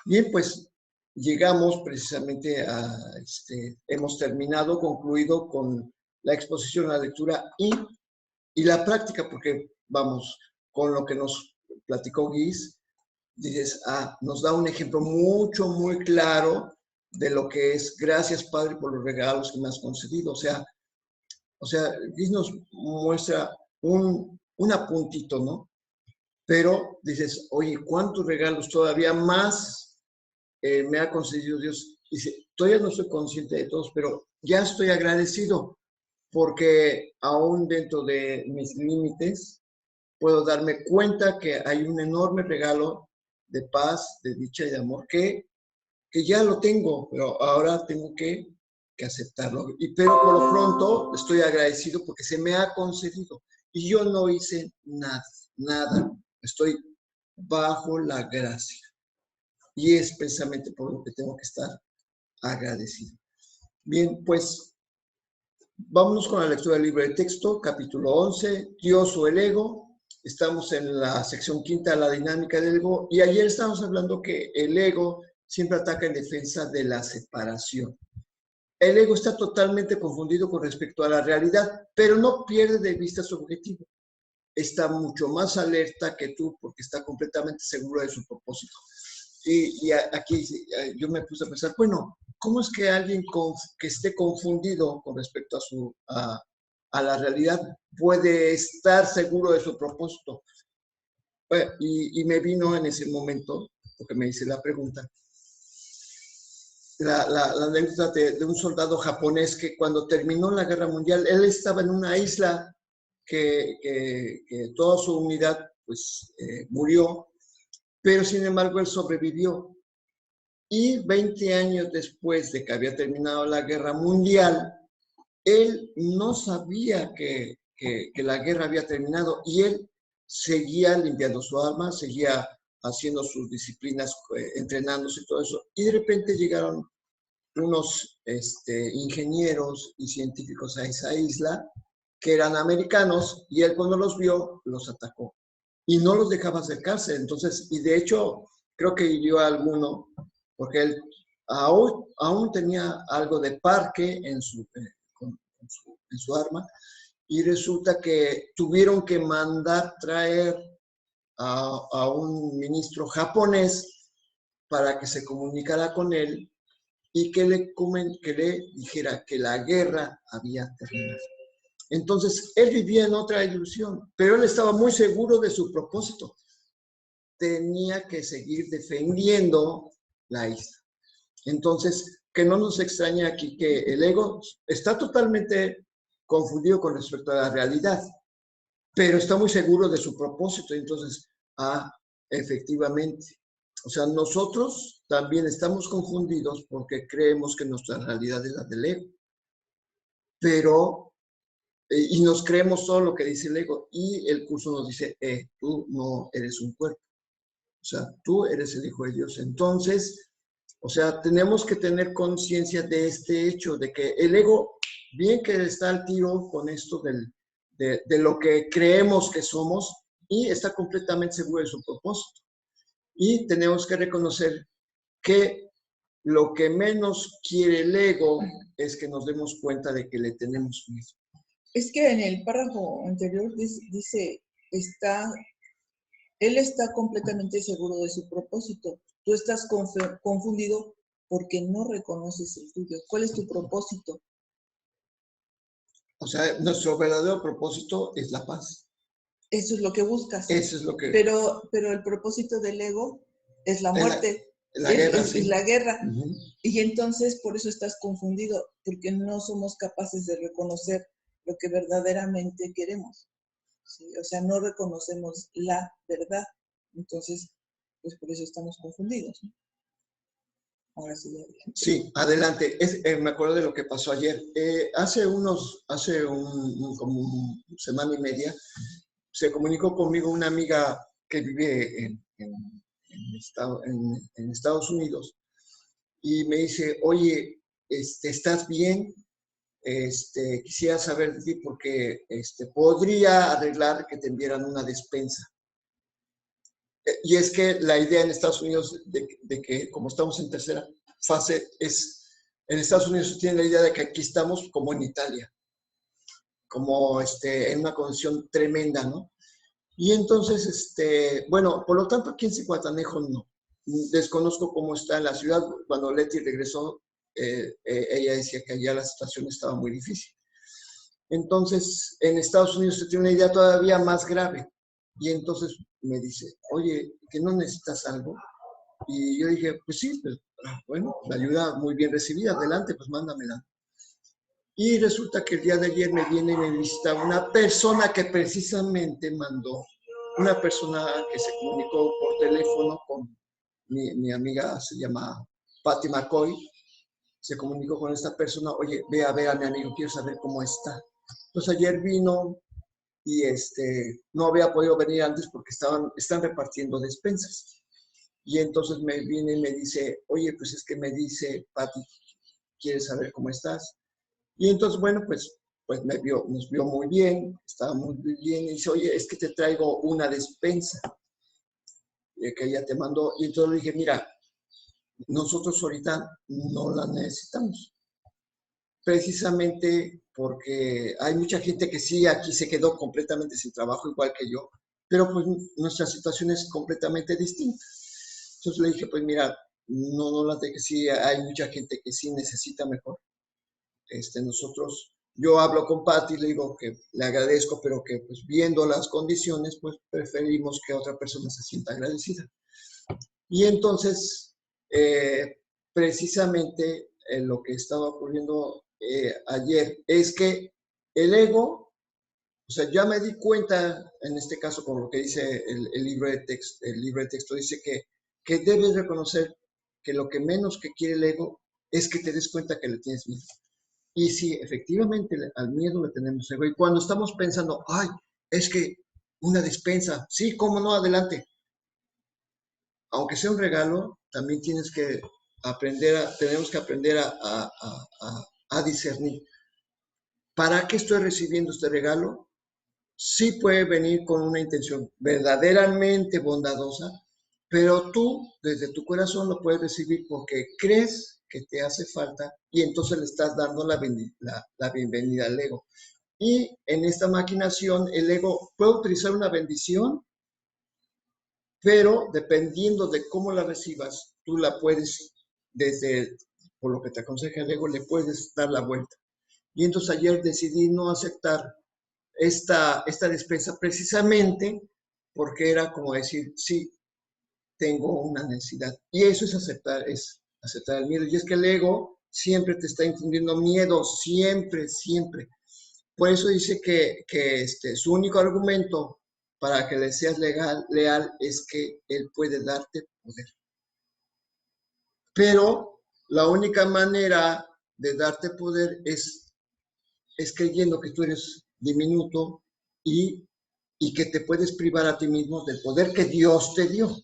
Speaker 1: Bien, pues llegamos precisamente hemos concluido con la exposición, la lectura y la práctica, porque vamos, con lo que nos platicó Guis, dices, nos da un ejemplo muy claro de lo que es gracias, Padre, por los regalos que me has concedido. O sea, Guis nos muestra un apuntito, ¿no? Pero dices, oye, ¿cuántos regalos todavía más me ha concedido Dios? Dice, todavía no soy consciente de todos, pero ya estoy agradecido, porque aún dentro de mis límites puedo darme cuenta que hay un enorme regalo de paz, de dicha y de amor que ya lo tengo, pero ahora tengo que aceptarlo. Pero por lo pronto estoy agradecido porque se me ha concedido y yo no hice nada. Estoy bajo la gracia. Y es precisamente por lo que tengo que estar agradecido. Bien, pues vámonos con la lectura del libro de texto, capítulo 11, Dios o el ego. Estamos en la sección quinta, la dinámica del ego, y ayer estábamos hablando que el ego siempre ataca en defensa de la separación. El ego está totalmente confundido con respecto a la realidad, pero no pierde de vista su objetivo. Está mucho más alerta que tú porque está completamente seguro de su propósito. Y aquí yo me puse a pensar, bueno, ¿cómo es que alguien que esté confundido con respecto a la realidad puede estar seguro de su propósito? Y me vino en ese momento, porque me hice la pregunta, la anécdota de un soldado japonés que cuando terminó la guerra mundial, él estaba en una isla que toda su unidad pues murió, pero sin embargo él sobrevivió. Y 20 años después de que había terminado la guerra mundial, él no sabía que la guerra había terminado y él seguía limpiando su alma, seguía haciendo sus disciplinas, entrenándose y todo eso. Y de repente llegaron unos ingenieros y científicos a esa isla que eran americanos y él cuando los vio los atacó y no los dejaba acercarse. Entonces, y de hecho creo que hirió a alguno porque él aún tenía algo de parque en su arma, y resulta que tuvieron que mandar traer a un ministro japonés para que se comunicara con él y que le dijera que la guerra había terminado. Entonces, él vivía en otra ilusión, pero él estaba muy seguro de su propósito. Tenía que seguir defendiendo la isla. Entonces, que no nos extrañe aquí que el ego está totalmente confundido con respecto a la realidad, pero está muy seguro de su propósito. Entonces, efectivamente. O sea, nosotros también estamos confundidos porque creemos que nuestra realidad es la del ego. Pero, y nos creemos todo lo que dice el ego. Y el curso nos dice, tú no eres un cuerpo. O sea, tú eres el Hijo de Dios. Entonces, o sea, tenemos que tener conciencia de este hecho, de que el ego, bien que está al tiro con esto de lo que creemos que somos, y está completamente seguro de su propósito. Y tenemos que reconocer que lo que menos quiere el ego es que nos demos cuenta de que le tenemos miedo.
Speaker 2: Es que en el párrafo anterior dice, él está completamente seguro de su propósito. Tú estás confundido porque no reconoces el tuyo. ¿Cuál es tu propósito?
Speaker 1: O sea, nuestro verdadero propósito es la paz.
Speaker 2: Eso es lo que buscas.
Speaker 1: Eso es lo que...
Speaker 2: Pero el propósito del ego es la muerte.
Speaker 1: La guerra,
Speaker 2: es
Speaker 1: sí.
Speaker 2: la guerra.
Speaker 1: Ujú.
Speaker 2: Y entonces por eso estás confundido, porque no somos capaces de reconocer lo que verdaderamente queremos. ¿Sí? O sea, no reconocemos la verdad. Entonces, pues por eso estamos confundidos, ¿no? Ahora sí, ya dije.
Speaker 1: Sí, adelante. Me acuerdo de lo que pasó ayer. Hace como una semana y media, se comunicó conmigo una amiga que vive en Estados Unidos y me dice, oye, ¿estás bien? Quisiera saber de ti porque podría arreglar que te enviaran una despensa. Y es que la idea en Estados Unidos de que como estamos en tercera fase es, en Estados Unidos se tiene la idea de que aquí estamos como en Italia, como en una condición tremenda, ¿no? Y entonces, bueno, por lo tanto aquí en Zihuatanejo no. Desconozco cómo está en la ciudad. Cuando Leti regresó, ella decía que allá la situación estaba muy difícil. Entonces, en Estados Unidos se tiene una idea todavía más grave. Y entonces me dice, oye, ¿que no necesitas algo? Y yo dije, pues sí, pues, bueno, la ayuda muy bien recibida, adelante, pues mándamela. Y resulta que el día de ayer me viene y me visita una persona que precisamente mandó, una persona que se comunicó por teléfono con mi amiga, se llama Patty McCoy, se comunicó con esta persona, oye, ve a ver a mi amigo, quiero saber cómo está. Entonces ayer vino y no había podido venir antes porque están repartiendo despensas. Y entonces me viene y me dice, oye, pues es que me dice, Patty, ¿quieres saber cómo estás? Y entonces, bueno, pues nos vio muy bien, estábamos muy bien, y dice, oye, es que te traigo una despensa que ella te mandó. Y entonces le dije, mira, nosotros ahorita no la necesitamos, precisamente porque hay mucha gente que sí, aquí se quedó completamente sin trabajo, igual que yo, pero pues nuestra situación es completamente distinta. Entonces le dije, pues mira, no la de que sí, hay mucha gente que sí necesita mejor. Nosotros, yo hablo con Patty, le digo que le agradezco, pero que pues viendo las condiciones, pues preferimos que otra persona se sienta agradecida. Y entonces, precisamente lo que estaba ocurriendo ayer es que el ego, o sea, ya me di cuenta, en este caso con lo que dice el libro de texto dice que debes reconocer que lo que menos que quiere el ego es que te des cuenta que le tienes miedo. Y sí, efectivamente, al miedo le tenemos ego. Y cuando estamos pensando, ay, es que una despensa, sí, cómo no, adelante. Aunque sea un regalo, también tenemos que aprender a discernir. ¿Para qué estoy recibiendo este regalo? Sí puede venir con una intención verdaderamente bondadosa, pero tú, desde tu corazón, lo puedes recibir porque crees que te hace falta y entonces le estás dando la bienvenida al ego. Y en esta maquinación, el ego puede utilizar una bendición, pero dependiendo de cómo la recibas, tú la puedes, por lo que te aconseja el ego, le puedes dar la vuelta. Y entonces ayer decidí no aceptar esta despensa precisamente porque era como decir, sí, tengo una necesidad. Y eso es aceptar el miedo. Y es que el ego siempre te está infundiendo miedo, siempre, siempre. Por eso dice que su único argumento para que le seas leal es que él puede darte poder. Pero la única manera de darte poder es creyendo que tú eres diminuto y que te puedes privar a ti mismo del poder que Dios te dio.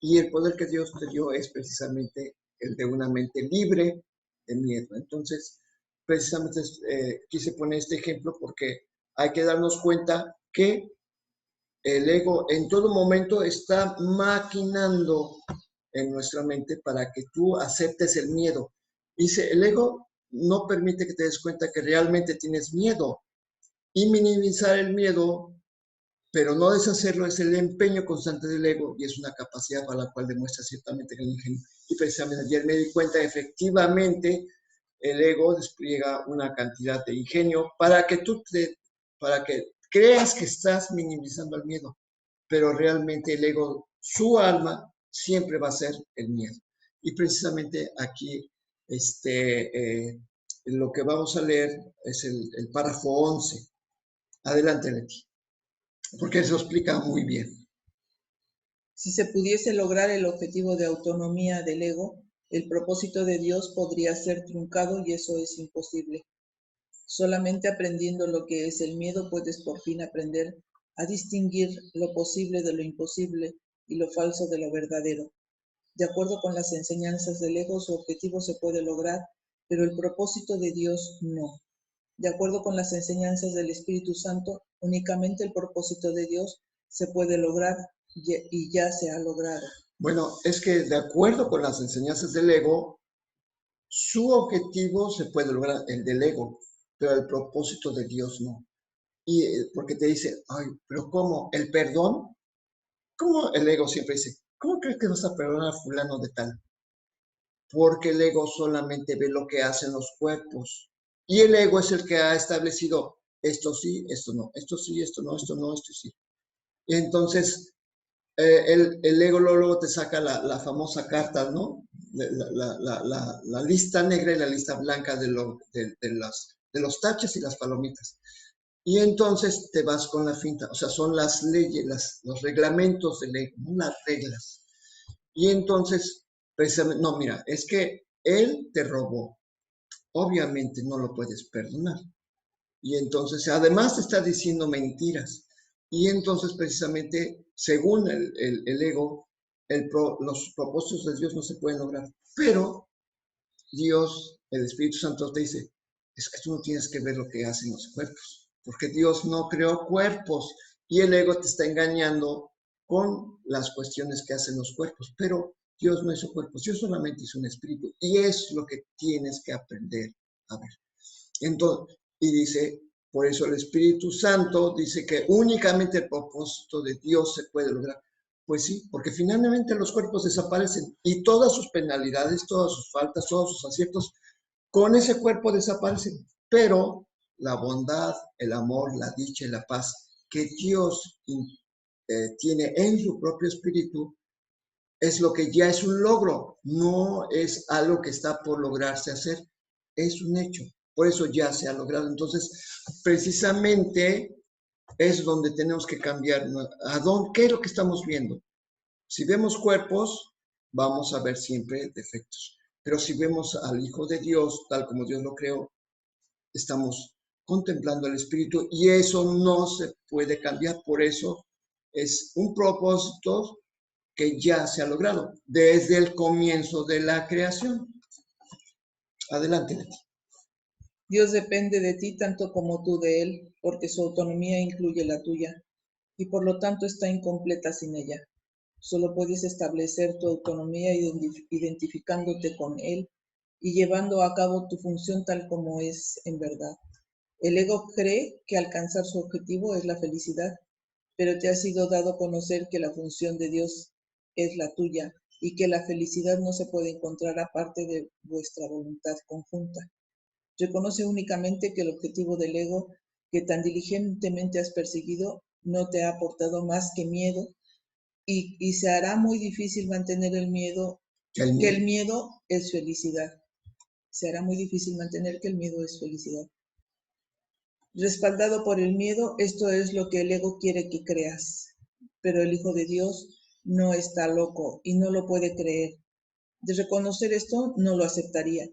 Speaker 1: Y el poder que Dios te dio es precisamente el de una mente libre de miedo. Entonces, precisamente quise poner este ejemplo porque hay que darnos cuenta que el ego en todo momento está maquinando en nuestra mente para que tú aceptes el miedo. Dice, el ego no permite que te des cuenta que realmente tienes miedo. Y minimizar el miedo, pero no deshacerlo, es el empeño constante del ego y es una capacidad para la cual demuestra ciertamente el ingenio. Y precisamente ayer me di cuenta, efectivamente, el ego despliega una cantidad de ingenio para que para que creas que estás minimizando el miedo, pero realmente el ego, su alma, siempre va a ser el miedo. Y precisamente aquí lo que vamos a leer es el párrafo 11. Adelante, Leti, porque eso explica muy bien.
Speaker 2: Si se pudiese lograr el objetivo de autonomía del ego, el propósito de Dios podría ser truncado y eso es imposible. Solamente aprendiendo lo que es el miedo puedes por fin aprender a distinguir lo posible de lo imposible y lo falso de lo verdadero. De acuerdo con las enseñanzas del ego, su objetivo se puede lograr, pero el propósito de Dios no. De acuerdo con las enseñanzas del Espíritu Santo, únicamente el propósito de Dios se puede lograr y ya se ha logrado.
Speaker 1: Bueno, es que de acuerdo con las enseñanzas del ego, su objetivo se puede lograr, el del ego, pero el propósito de Dios no. Y porque te dice, ay, pero ¿cómo? ¿El perdón? ¿Cómo el ego siempre dice, ¿cómo crees que vas a perdonar a fulano de tal? Porque el ego solamente ve lo que hacen los cuerpos. Y el ego es el que ha establecido esto sí, esto no, esto sí, esto no, esto no, esto sí. Y entonces, el ego luego te saca la famosa carta, ¿no? La lista negra y la lista blanca de los taches y las palomitas. Y entonces te vas con la finta, o sea, son las leyes, los reglamentos del ego, no las reglas. Y entonces, precisamente, no, mira, es que él te robó, obviamente no lo puedes perdonar. Y entonces, además te está diciendo mentiras. Y entonces, precisamente, según el ego, los propósitos de Dios no se pueden lograr. Pero Dios, el Espíritu Santo te dice, es que tú no tienes que ver lo que hacen los cuerpos, porque Dios no creó cuerpos y el ego te está engañando con las cuestiones que hacen los cuerpos. Pero Dios no hizo cuerpos, Dios solamente hizo un espíritu y es lo que tienes que aprender a ver. Entonces, y dice, por eso el Espíritu Santo dice que únicamente el propósito de Dios se puede lograr. Pues sí, porque finalmente los cuerpos desaparecen y todas sus penalidades, todas sus faltas, todos sus aciertos, con ese cuerpo desaparecen. Pero la bondad, el amor, la dicha y la paz que Dios tiene en su propio espíritu es lo que ya es un logro, no es algo que está por lograrse hacer, es un hecho. Por eso ya se ha logrado. Entonces, precisamente es donde tenemos que cambiar. ¿Qué es lo que estamos viendo? Si vemos cuerpos, vamos a ver siempre defectos. Pero si vemos al Hijo de Dios, tal como Dios lo creó, estamos contemplando el Espíritu y eso no se puede cambiar. Por eso es un propósito que ya se ha logrado desde el comienzo de la creación. Adelante, Leti.
Speaker 2: Dios depende de ti tanto como tú de Él, porque su autonomía incluye la tuya, y por lo tanto está incompleta sin ella. Solo puedes establecer tu autonomía identificándote con Él y llevando a cabo tu función tal como es en verdad. El ego cree que alcanzar su objetivo es la felicidad, pero te ha sido dado conocer que la función de Dios es la tuya y que la felicidad no se puede encontrar aparte de vuestra voluntad conjunta. Reconoce únicamente que el objetivo del ego que tan diligentemente has perseguido no te ha aportado más que miedo y se hará muy difícil mantener el miedo, que el miedo es felicidad. Se hará muy difícil mantener que el miedo es felicidad. Respaldado por el miedo, esto es lo que el ego quiere que creas. Pero el Hijo de Dios no está loco y no lo puede creer. De reconocer esto, no lo aceptaría,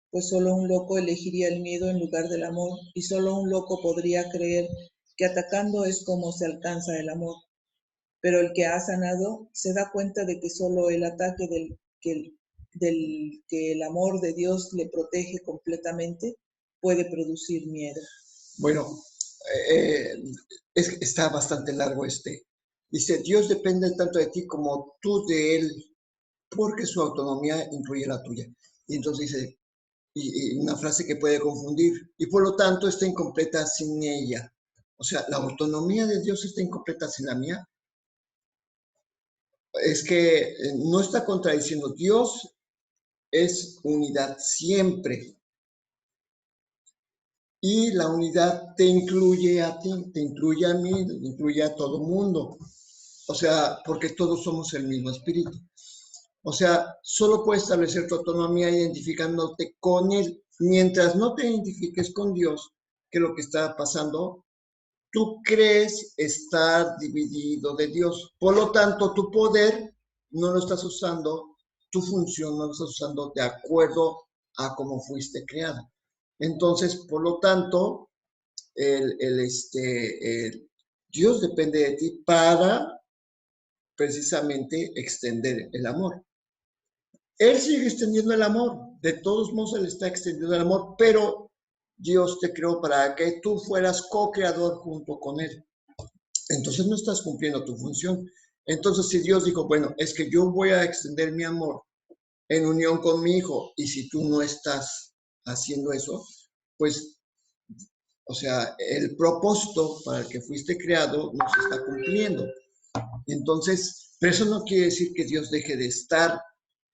Speaker 2: pues solo un loco elegiría el miedo en lugar del amor y solo un loco podría creer que atacando es como se alcanza el amor. Pero el que ha sanado se da cuenta de que solo el ataque del que el amor de Dios le protege completamente puede producir miedo.
Speaker 1: Bueno, está bastante largo este. Dice, Dios depende tanto de ti como tú de Él, porque su autonomía incluye la tuya. Y entonces dice, y una frase que puede confundir, y por lo tanto está incompleta sin ella. O sea, la autonomía de Dios está incompleta sin la mía. Es que no está contradiciendo. Dios es unidad siempre. Y la unidad te incluye a ti, te incluye a mí, te incluye a todo mundo. O sea, porque todos somos el mismo espíritu. O sea, solo puedes establecer tu autonomía identificándote con Él. Mientras no te identifiques con Dios, que es lo que está pasando, tú crees estar dividido de Dios. Por lo tanto, tu poder no lo estás usando, tu función no lo estás usando de acuerdo a cómo fuiste creado. Entonces, por lo tanto, Dios depende de ti para precisamente extender el amor. Él sigue extendiendo el amor, de todos modos Él está extendiendo el amor, pero Dios te creó para que tú fueras co-creador junto con Él. Entonces no estás cumpliendo tu función. Entonces si Dios dijo, bueno, es que yo voy a extender mi amor en unión con mi hijo, y si tú no estás haciendo eso, pues, o sea, el propósito para el que fuiste creado no se está cumpliendo. Entonces, pero eso no quiere decir que Dios deje de estar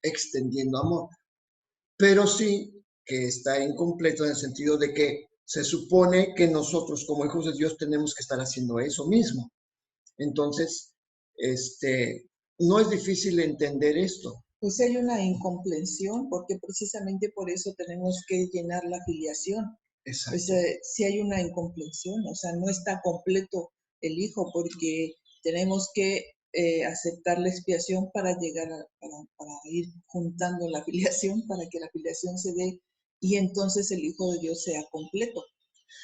Speaker 1: extendiendo amor, pero sí que está incompleto en el sentido de que se supone que nosotros como hijos de Dios tenemos que estar haciendo eso mismo. Entonces, no es difícil entender esto.
Speaker 2: Pues hay una incomprensión, porque precisamente por eso tenemos que llenar la filiación.
Speaker 1: Exacto.
Speaker 2: Sí hay una incomprensión, o sea, no está completo el hijo, porque tenemos que aceptar la expiación para llegar para ir juntando la filiación, para que la filiación se dé y entonces el Hijo de Dios sea completo.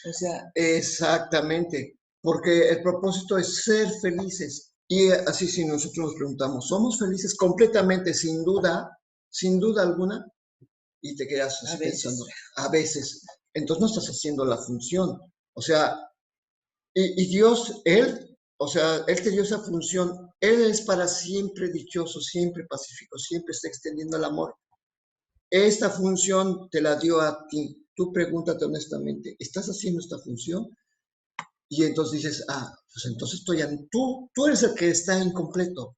Speaker 2: O sea,
Speaker 1: exactamente, porque el propósito es ser felices. Y así si nosotros nos preguntamos, ¿somos felices completamente, sin duda alguna? Y te quedas pensando, a veces. Entonces no estás haciendo la función. O sea, y Dios, Él, o sea, Él te dio esa función. Él es para siempre dichoso, siempre pacífico, siempre está extendiendo el amor. Esta función te la dio a ti. Tú pregúntate honestamente, ¿estás haciendo esta función? Y entonces dices, pues entonces tú eres el que está incompleto.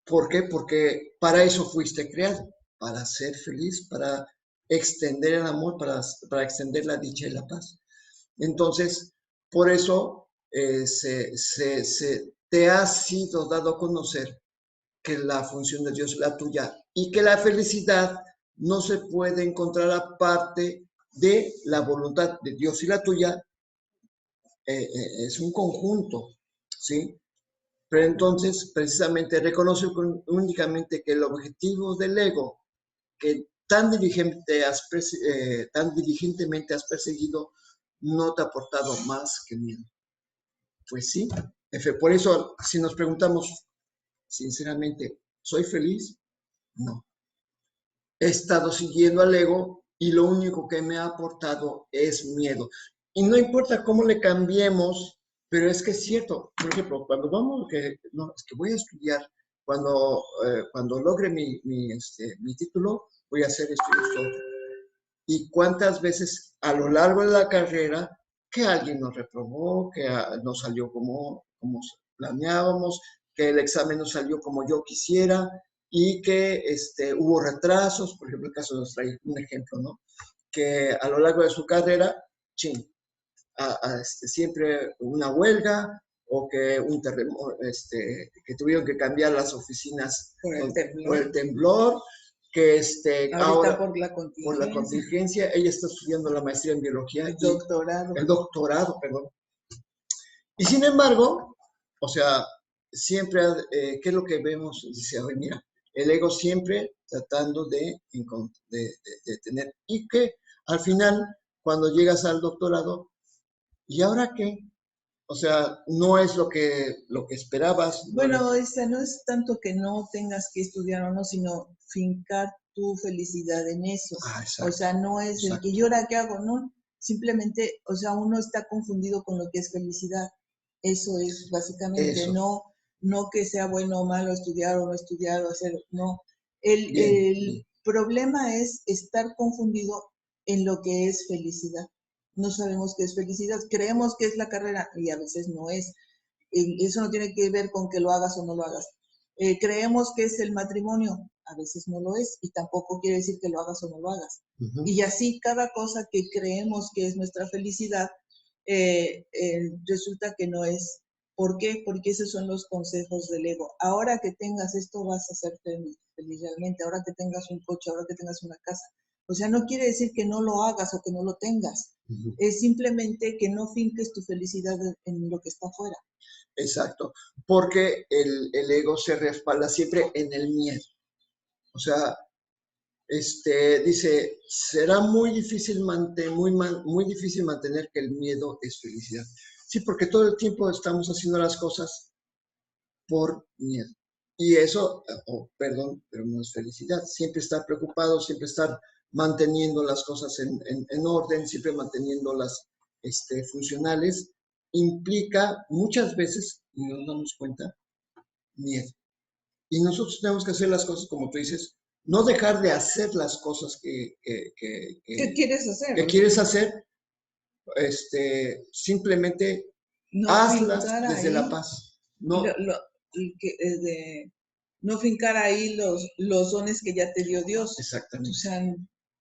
Speaker 1: ¿Por qué? Porque para eso fuiste creado, para ser feliz, para extender el amor, para extender la dicha y la paz. Entonces, por eso te ha sido dado a conocer que la función de Dios es la tuya y que la felicidad no se puede encontrar aparte de la voluntad de Dios y la tuya. Es un conjunto, ¿sí? Pero entonces, precisamente, reconoce únicamente que el objetivo del ego, que tan diligentemente has perseguido, no te ha aportado más que miedo. Pues sí, por eso, si nos preguntamos, sinceramente, ¿soy feliz? No. He estado siguiendo al ego y lo único que me ha aportado es miedo. Y no importa cómo le cambiemos, pero es que es cierto. Por ejemplo, cuando es que voy a estudiar, cuando logre mi título, voy a hacer esto y esto. Y cuántas veces a lo largo de la carrera que alguien nos reprobó, que no salió como planeábamos, que el examen no salió como yo quisiera, y que hubo retrasos, por ejemplo, el caso nos trae un ejemplo, ¿no? Que a lo largo de su carrera, siempre una huelga, o que un terremoto, que tuvieron que cambiar las oficinas por el temblor, que ahora
Speaker 2: por la
Speaker 1: contingencia, ella está estudiando la maestría en biología.
Speaker 2: El
Speaker 1: doctorado, perdón. Y sin embargo, o sea, siempre, ¿qué es lo que vemos? Dice, a ver, mira, el ego siempre tratando de tener, y que al final, cuando llegas al doctorado, ¿y ahora qué? O sea, no es lo que esperabas.
Speaker 2: Bueno, no es tanto que no tengas que estudiar o no, sino fincar tu felicidad en eso.
Speaker 1: Exacto,
Speaker 2: o sea, no es el que yo ahora qué hago, ¿no? Simplemente, o sea, uno está confundido con lo que es felicidad. Eso es básicamente,
Speaker 1: eso.
Speaker 2: No que sea bueno o malo estudiar o no estudiar o hacer, no. El problema es estar confundido en lo que es felicidad. No sabemos qué es felicidad, creemos que es la carrera y a veces no es. Eso no tiene que ver con que lo hagas o no lo hagas. Creemos que es el matrimonio, a veces no lo es, y tampoco quiere decir que lo hagas o no lo hagas. Y así cada cosa que creemos que es nuestra felicidad, resulta que no es ¿Por qué? Porque esos son los consejos del ego. Ahora que tengas esto vas a ser feliz realmente, ahora que tengas un coche, ahora que tengas una casa. O sea, no quiere decir que no lo hagas o que no lo tengas. Es simplemente que no finques tu felicidad en lo que está afuera.
Speaker 1: Exacto, porque el ego se respalda siempre en el miedo. O sea, dice, será muy difícil muy difícil mantener que el miedo es felicidad. Sí, porque todo el tiempo estamos haciendo las cosas por miedo. Y eso, perdón, pero no es felicidad. Siempre estar preocupado, siempre estar manteniendo las cosas en orden, siempre manteniéndolas funcionales, implica muchas veces, y no nos damos cuenta, miedo. Y nosotros tenemos que hacer las cosas como tú dices, no dejar de hacer las cosas
Speaker 2: ¿Qué quieres hacer?
Speaker 1: que quieres hacer, simplemente
Speaker 2: no
Speaker 1: hazlas
Speaker 2: fincar
Speaker 1: desde
Speaker 2: ahí,
Speaker 1: la paz. No,
Speaker 2: no fincar ahí los dones que ya te dio Dios.
Speaker 1: exactamente.
Speaker 2: O sea,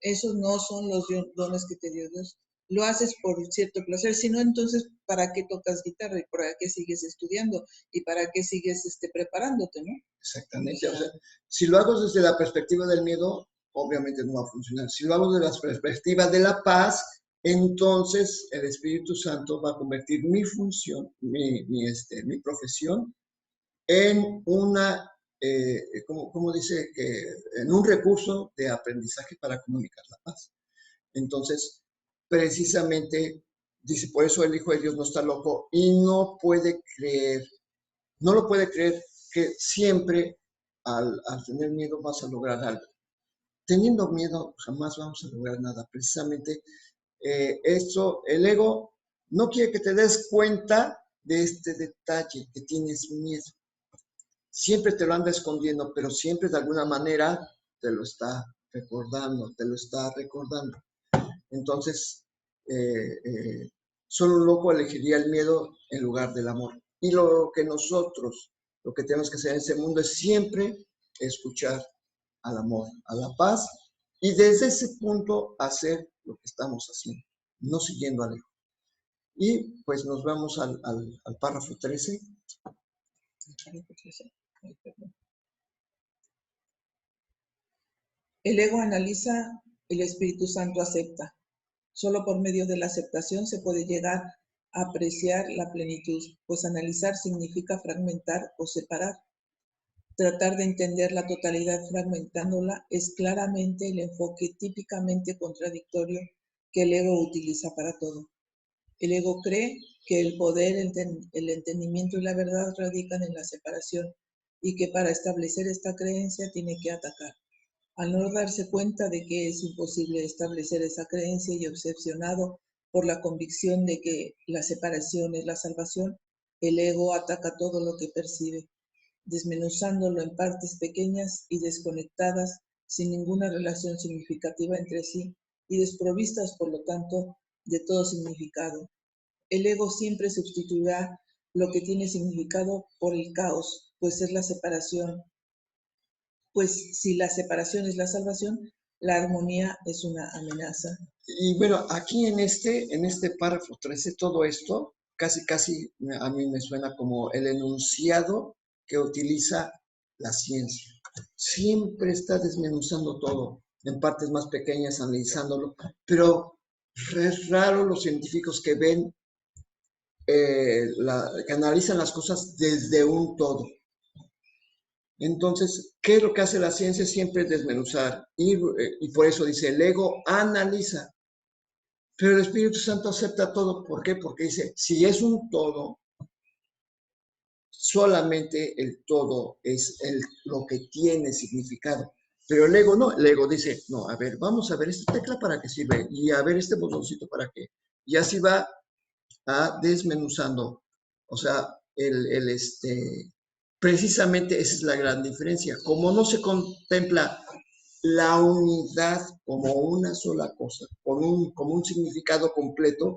Speaker 2: esos no son los dones que te dio Dios. Lo haces por cierto placer, si no, entonces, ¿para qué tocas guitarra? ¿Y para qué sigues estudiando? ¿Y para qué sigues preparándote, no?
Speaker 1: Exactamente. O sea, si lo hago desde la perspectiva del miedo, obviamente no va a funcionar. Si lo hago desde la perspectiva de la paz, entonces el Espíritu Santo va a convertir mi función, mi profesión, en una, como dice, que en un recurso de aprendizaje para comunicar la paz. Entonces, precisamente, dice, por eso el Hijo de Dios no está loco y no lo puede creer que siempre al tener miedo vas a lograr algo. Teniendo miedo jamás vamos a lograr nada. Precisamente el ego no quiere que te des cuenta de este detalle, que tienes miedo. Siempre te lo anda escondiendo, pero siempre de alguna manera te lo está recordando, Entonces, solo un loco elegiría el miedo en lugar del amor. Y lo que tenemos que hacer en este mundo es siempre escuchar al amor, a la paz, y desde ese punto hacer lo que estamos haciendo, no siguiendo al ego. Y pues nos vamos al párrafo 13.
Speaker 2: El ego analiza, el Espíritu Santo acepta. Solo por medio de la aceptación se puede llegar a apreciar la plenitud, pues analizar significa fragmentar o separar. Tratar de entender la totalidad fragmentándola es claramente el enfoque típicamente contradictorio que el ego utiliza para todo. El ego cree que el poder, el entendimiento y la verdad radican en la separación y que para establecer esta creencia tiene que atacar. Al no darse cuenta de que es imposible establecer esa creencia y obsesionado por la convicción de que la separación es la salvación, el ego ataca todo lo que percibe, desmenuzándolo en partes pequeñas y desconectadas, sin ninguna relación significativa entre sí y desprovistas, por lo tanto, de todo significado. El ego siempre sustituirá lo que tiene significado por el caos, pues es la separación. Pues si la separación es la salvación, la armonía es una amenaza.
Speaker 1: Y bueno, aquí en este párrafo 13, todo esto casi a mí me suena como el enunciado que utiliza la ciencia. Siempre está desmenuzando todo en partes más pequeñas, analizándolo, pero es raro los científicos que ven, que analizan las cosas desde un todo. Entonces, ¿qué es lo que hace la ciencia? Siempre desmenuzar. Y por eso dice, el ego analiza. Pero el Espíritu Santo acepta todo. ¿Por qué? Porque dice, si es un todo, solamente el todo es lo que tiene significado. Pero el ego no. El ego dice, no, a ver, vamos a ver esta tecla para qué sirve. Y a ver este botoncito para qué. Y así va desmenuzando. O sea, precisamente esa es la gran diferencia. Como no se contempla la unidad como una sola cosa, como un significado completo,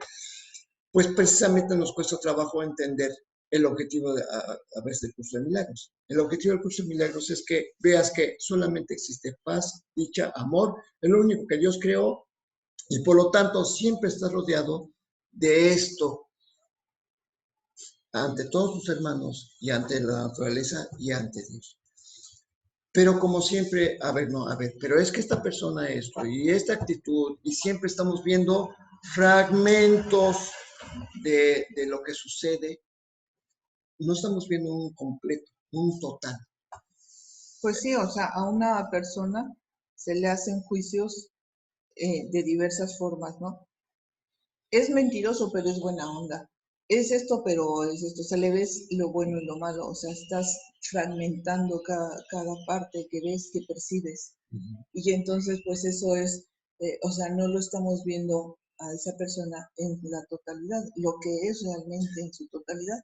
Speaker 1: pues precisamente nos cuesta trabajo entender el objetivo a veces del curso de milagros. El objetivo del curso de milagros es que veas que solamente existe paz, dicha, amor, es lo único que Dios creó y por lo tanto siempre estás rodeado de esto. ante todos sus hermanos y ante la naturaleza y ante Dios. Pero como siempre, a ver, pero es que esta persona esto y esta actitud, y siempre estamos viendo fragmentos de lo que sucede, no estamos viendo un completo, un total.
Speaker 2: Pues sí, o sea, a una persona se le hacen juicios de diversas formas, ¿no? Es mentiroso, pero es buena onda. Es esto, pero es esto. O sea, le ves lo bueno y lo malo. O sea, estás fragmentando cada parte que ves, que percibes. Y entonces, pues eso es, o sea, no lo estamos viendo a esa persona en la totalidad, lo que es realmente en su totalidad,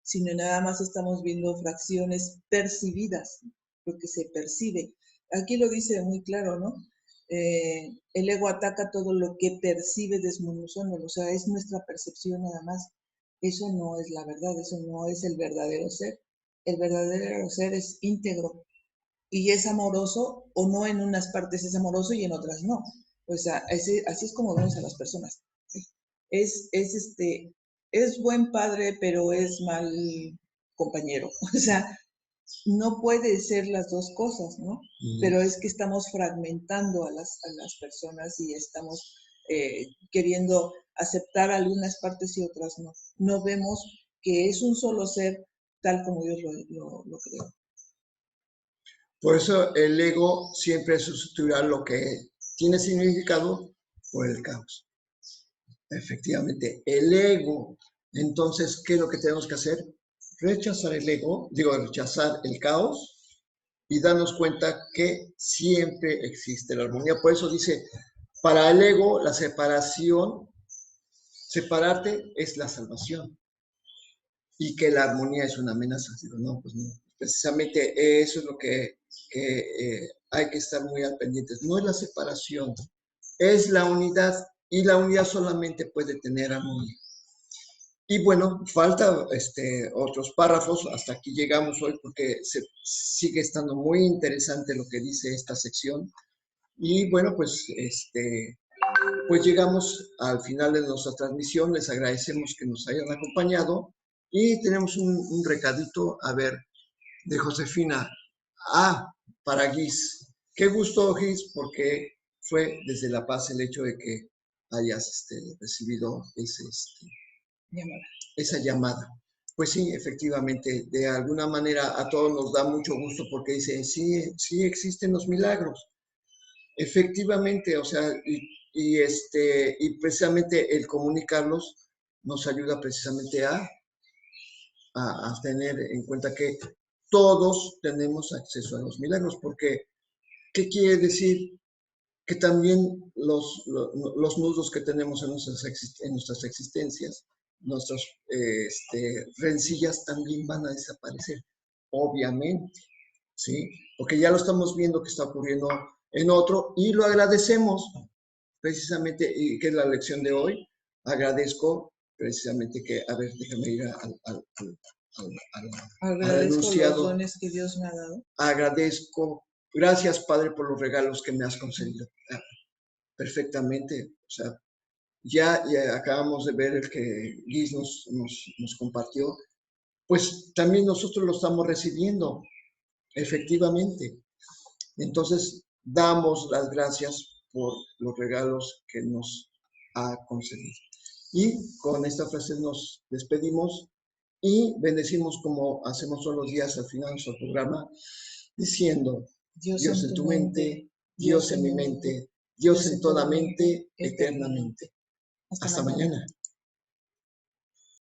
Speaker 2: sino nada más estamos viendo fracciones percibidas, lo que se percibe. Aquí lo dice muy claro, ¿no? El ego ataca todo lo que percibe desmenuzándolo, o sea, es nuestra percepción nada más. Eso no es la verdad, eso no es el verdadero ser. El verdadero ser es íntegro y es amoroso, o no en unas partes es amoroso y en otras no. O sea, así es como vemos a las personas. ¿Sí? Es buen padre, pero es mal compañero. O sea, no puede ser las dos cosas, ¿no? Pero es que estamos fragmentando a las personas y estamos queriendo aceptar algunas partes y otras no. No vemos que es un solo ser tal como Dios lo creó.
Speaker 1: Por eso el ego siempre sustituirá lo que tiene significado por el caos. Efectivamente, el ego. Entonces, ¿qué es lo que tenemos que hacer? Rechazar el ego, rechazar el caos y darnos cuenta que siempre existe la armonía. Por eso dice, para el ego, la separación, separarte es la salvación. Y que la armonía es una amenaza. Digo, no, pues no. Precisamente eso es lo que hay que estar muy al pendiente. No es la separación, es la unidad. Y la unidad solamente puede tener armonía. Y bueno, falta otros párrafos, hasta aquí llegamos hoy porque sigue estando muy interesante lo que dice esta sección. Y bueno, pues llegamos al final de nuestra transmisión, les agradecemos que nos hayan acompañado y tenemos un recadito, a ver, de Josefina. Para Guis. Qué gusto, Guis, porque fue desde La Paz el hecho de que hayas recibido esa llamada. Pues sí, efectivamente, de alguna manera a todos nos da mucho gusto porque dicen, sí existen los milagros. Efectivamente, o sea, y precisamente el comunicarlos nos ayuda precisamente a tener en cuenta que todos tenemos acceso a los milagros, porque ¿qué quiere decir? Que también los nudos que tenemos en nuestras existencias, nuestras rencillas también van a desaparecer, obviamente, ¿sí? Porque ya lo estamos viendo que está ocurriendo en otro y lo agradecemos precisamente, y que es la lección de hoy. Agradezco precisamente que, a ver, déjame ir al enunciado.
Speaker 2: Los dones que Dios me ha dado.
Speaker 1: Agradezco, gracias Padre por los regalos que me has concedido. Perfectamente, o sea, ya acabamos de ver el que Guis nos compartió, pues también nosotros lo estamos recibiendo, efectivamente. Entonces, damos las gracias por los regalos que nos ha concedido. Y con esta frase nos despedimos y bendecimos como hacemos todos los días al final de nuestro programa, diciendo, Dios en tu mente, Dios en mi mente, Dios en toda mente, eternamente. Hasta mañana.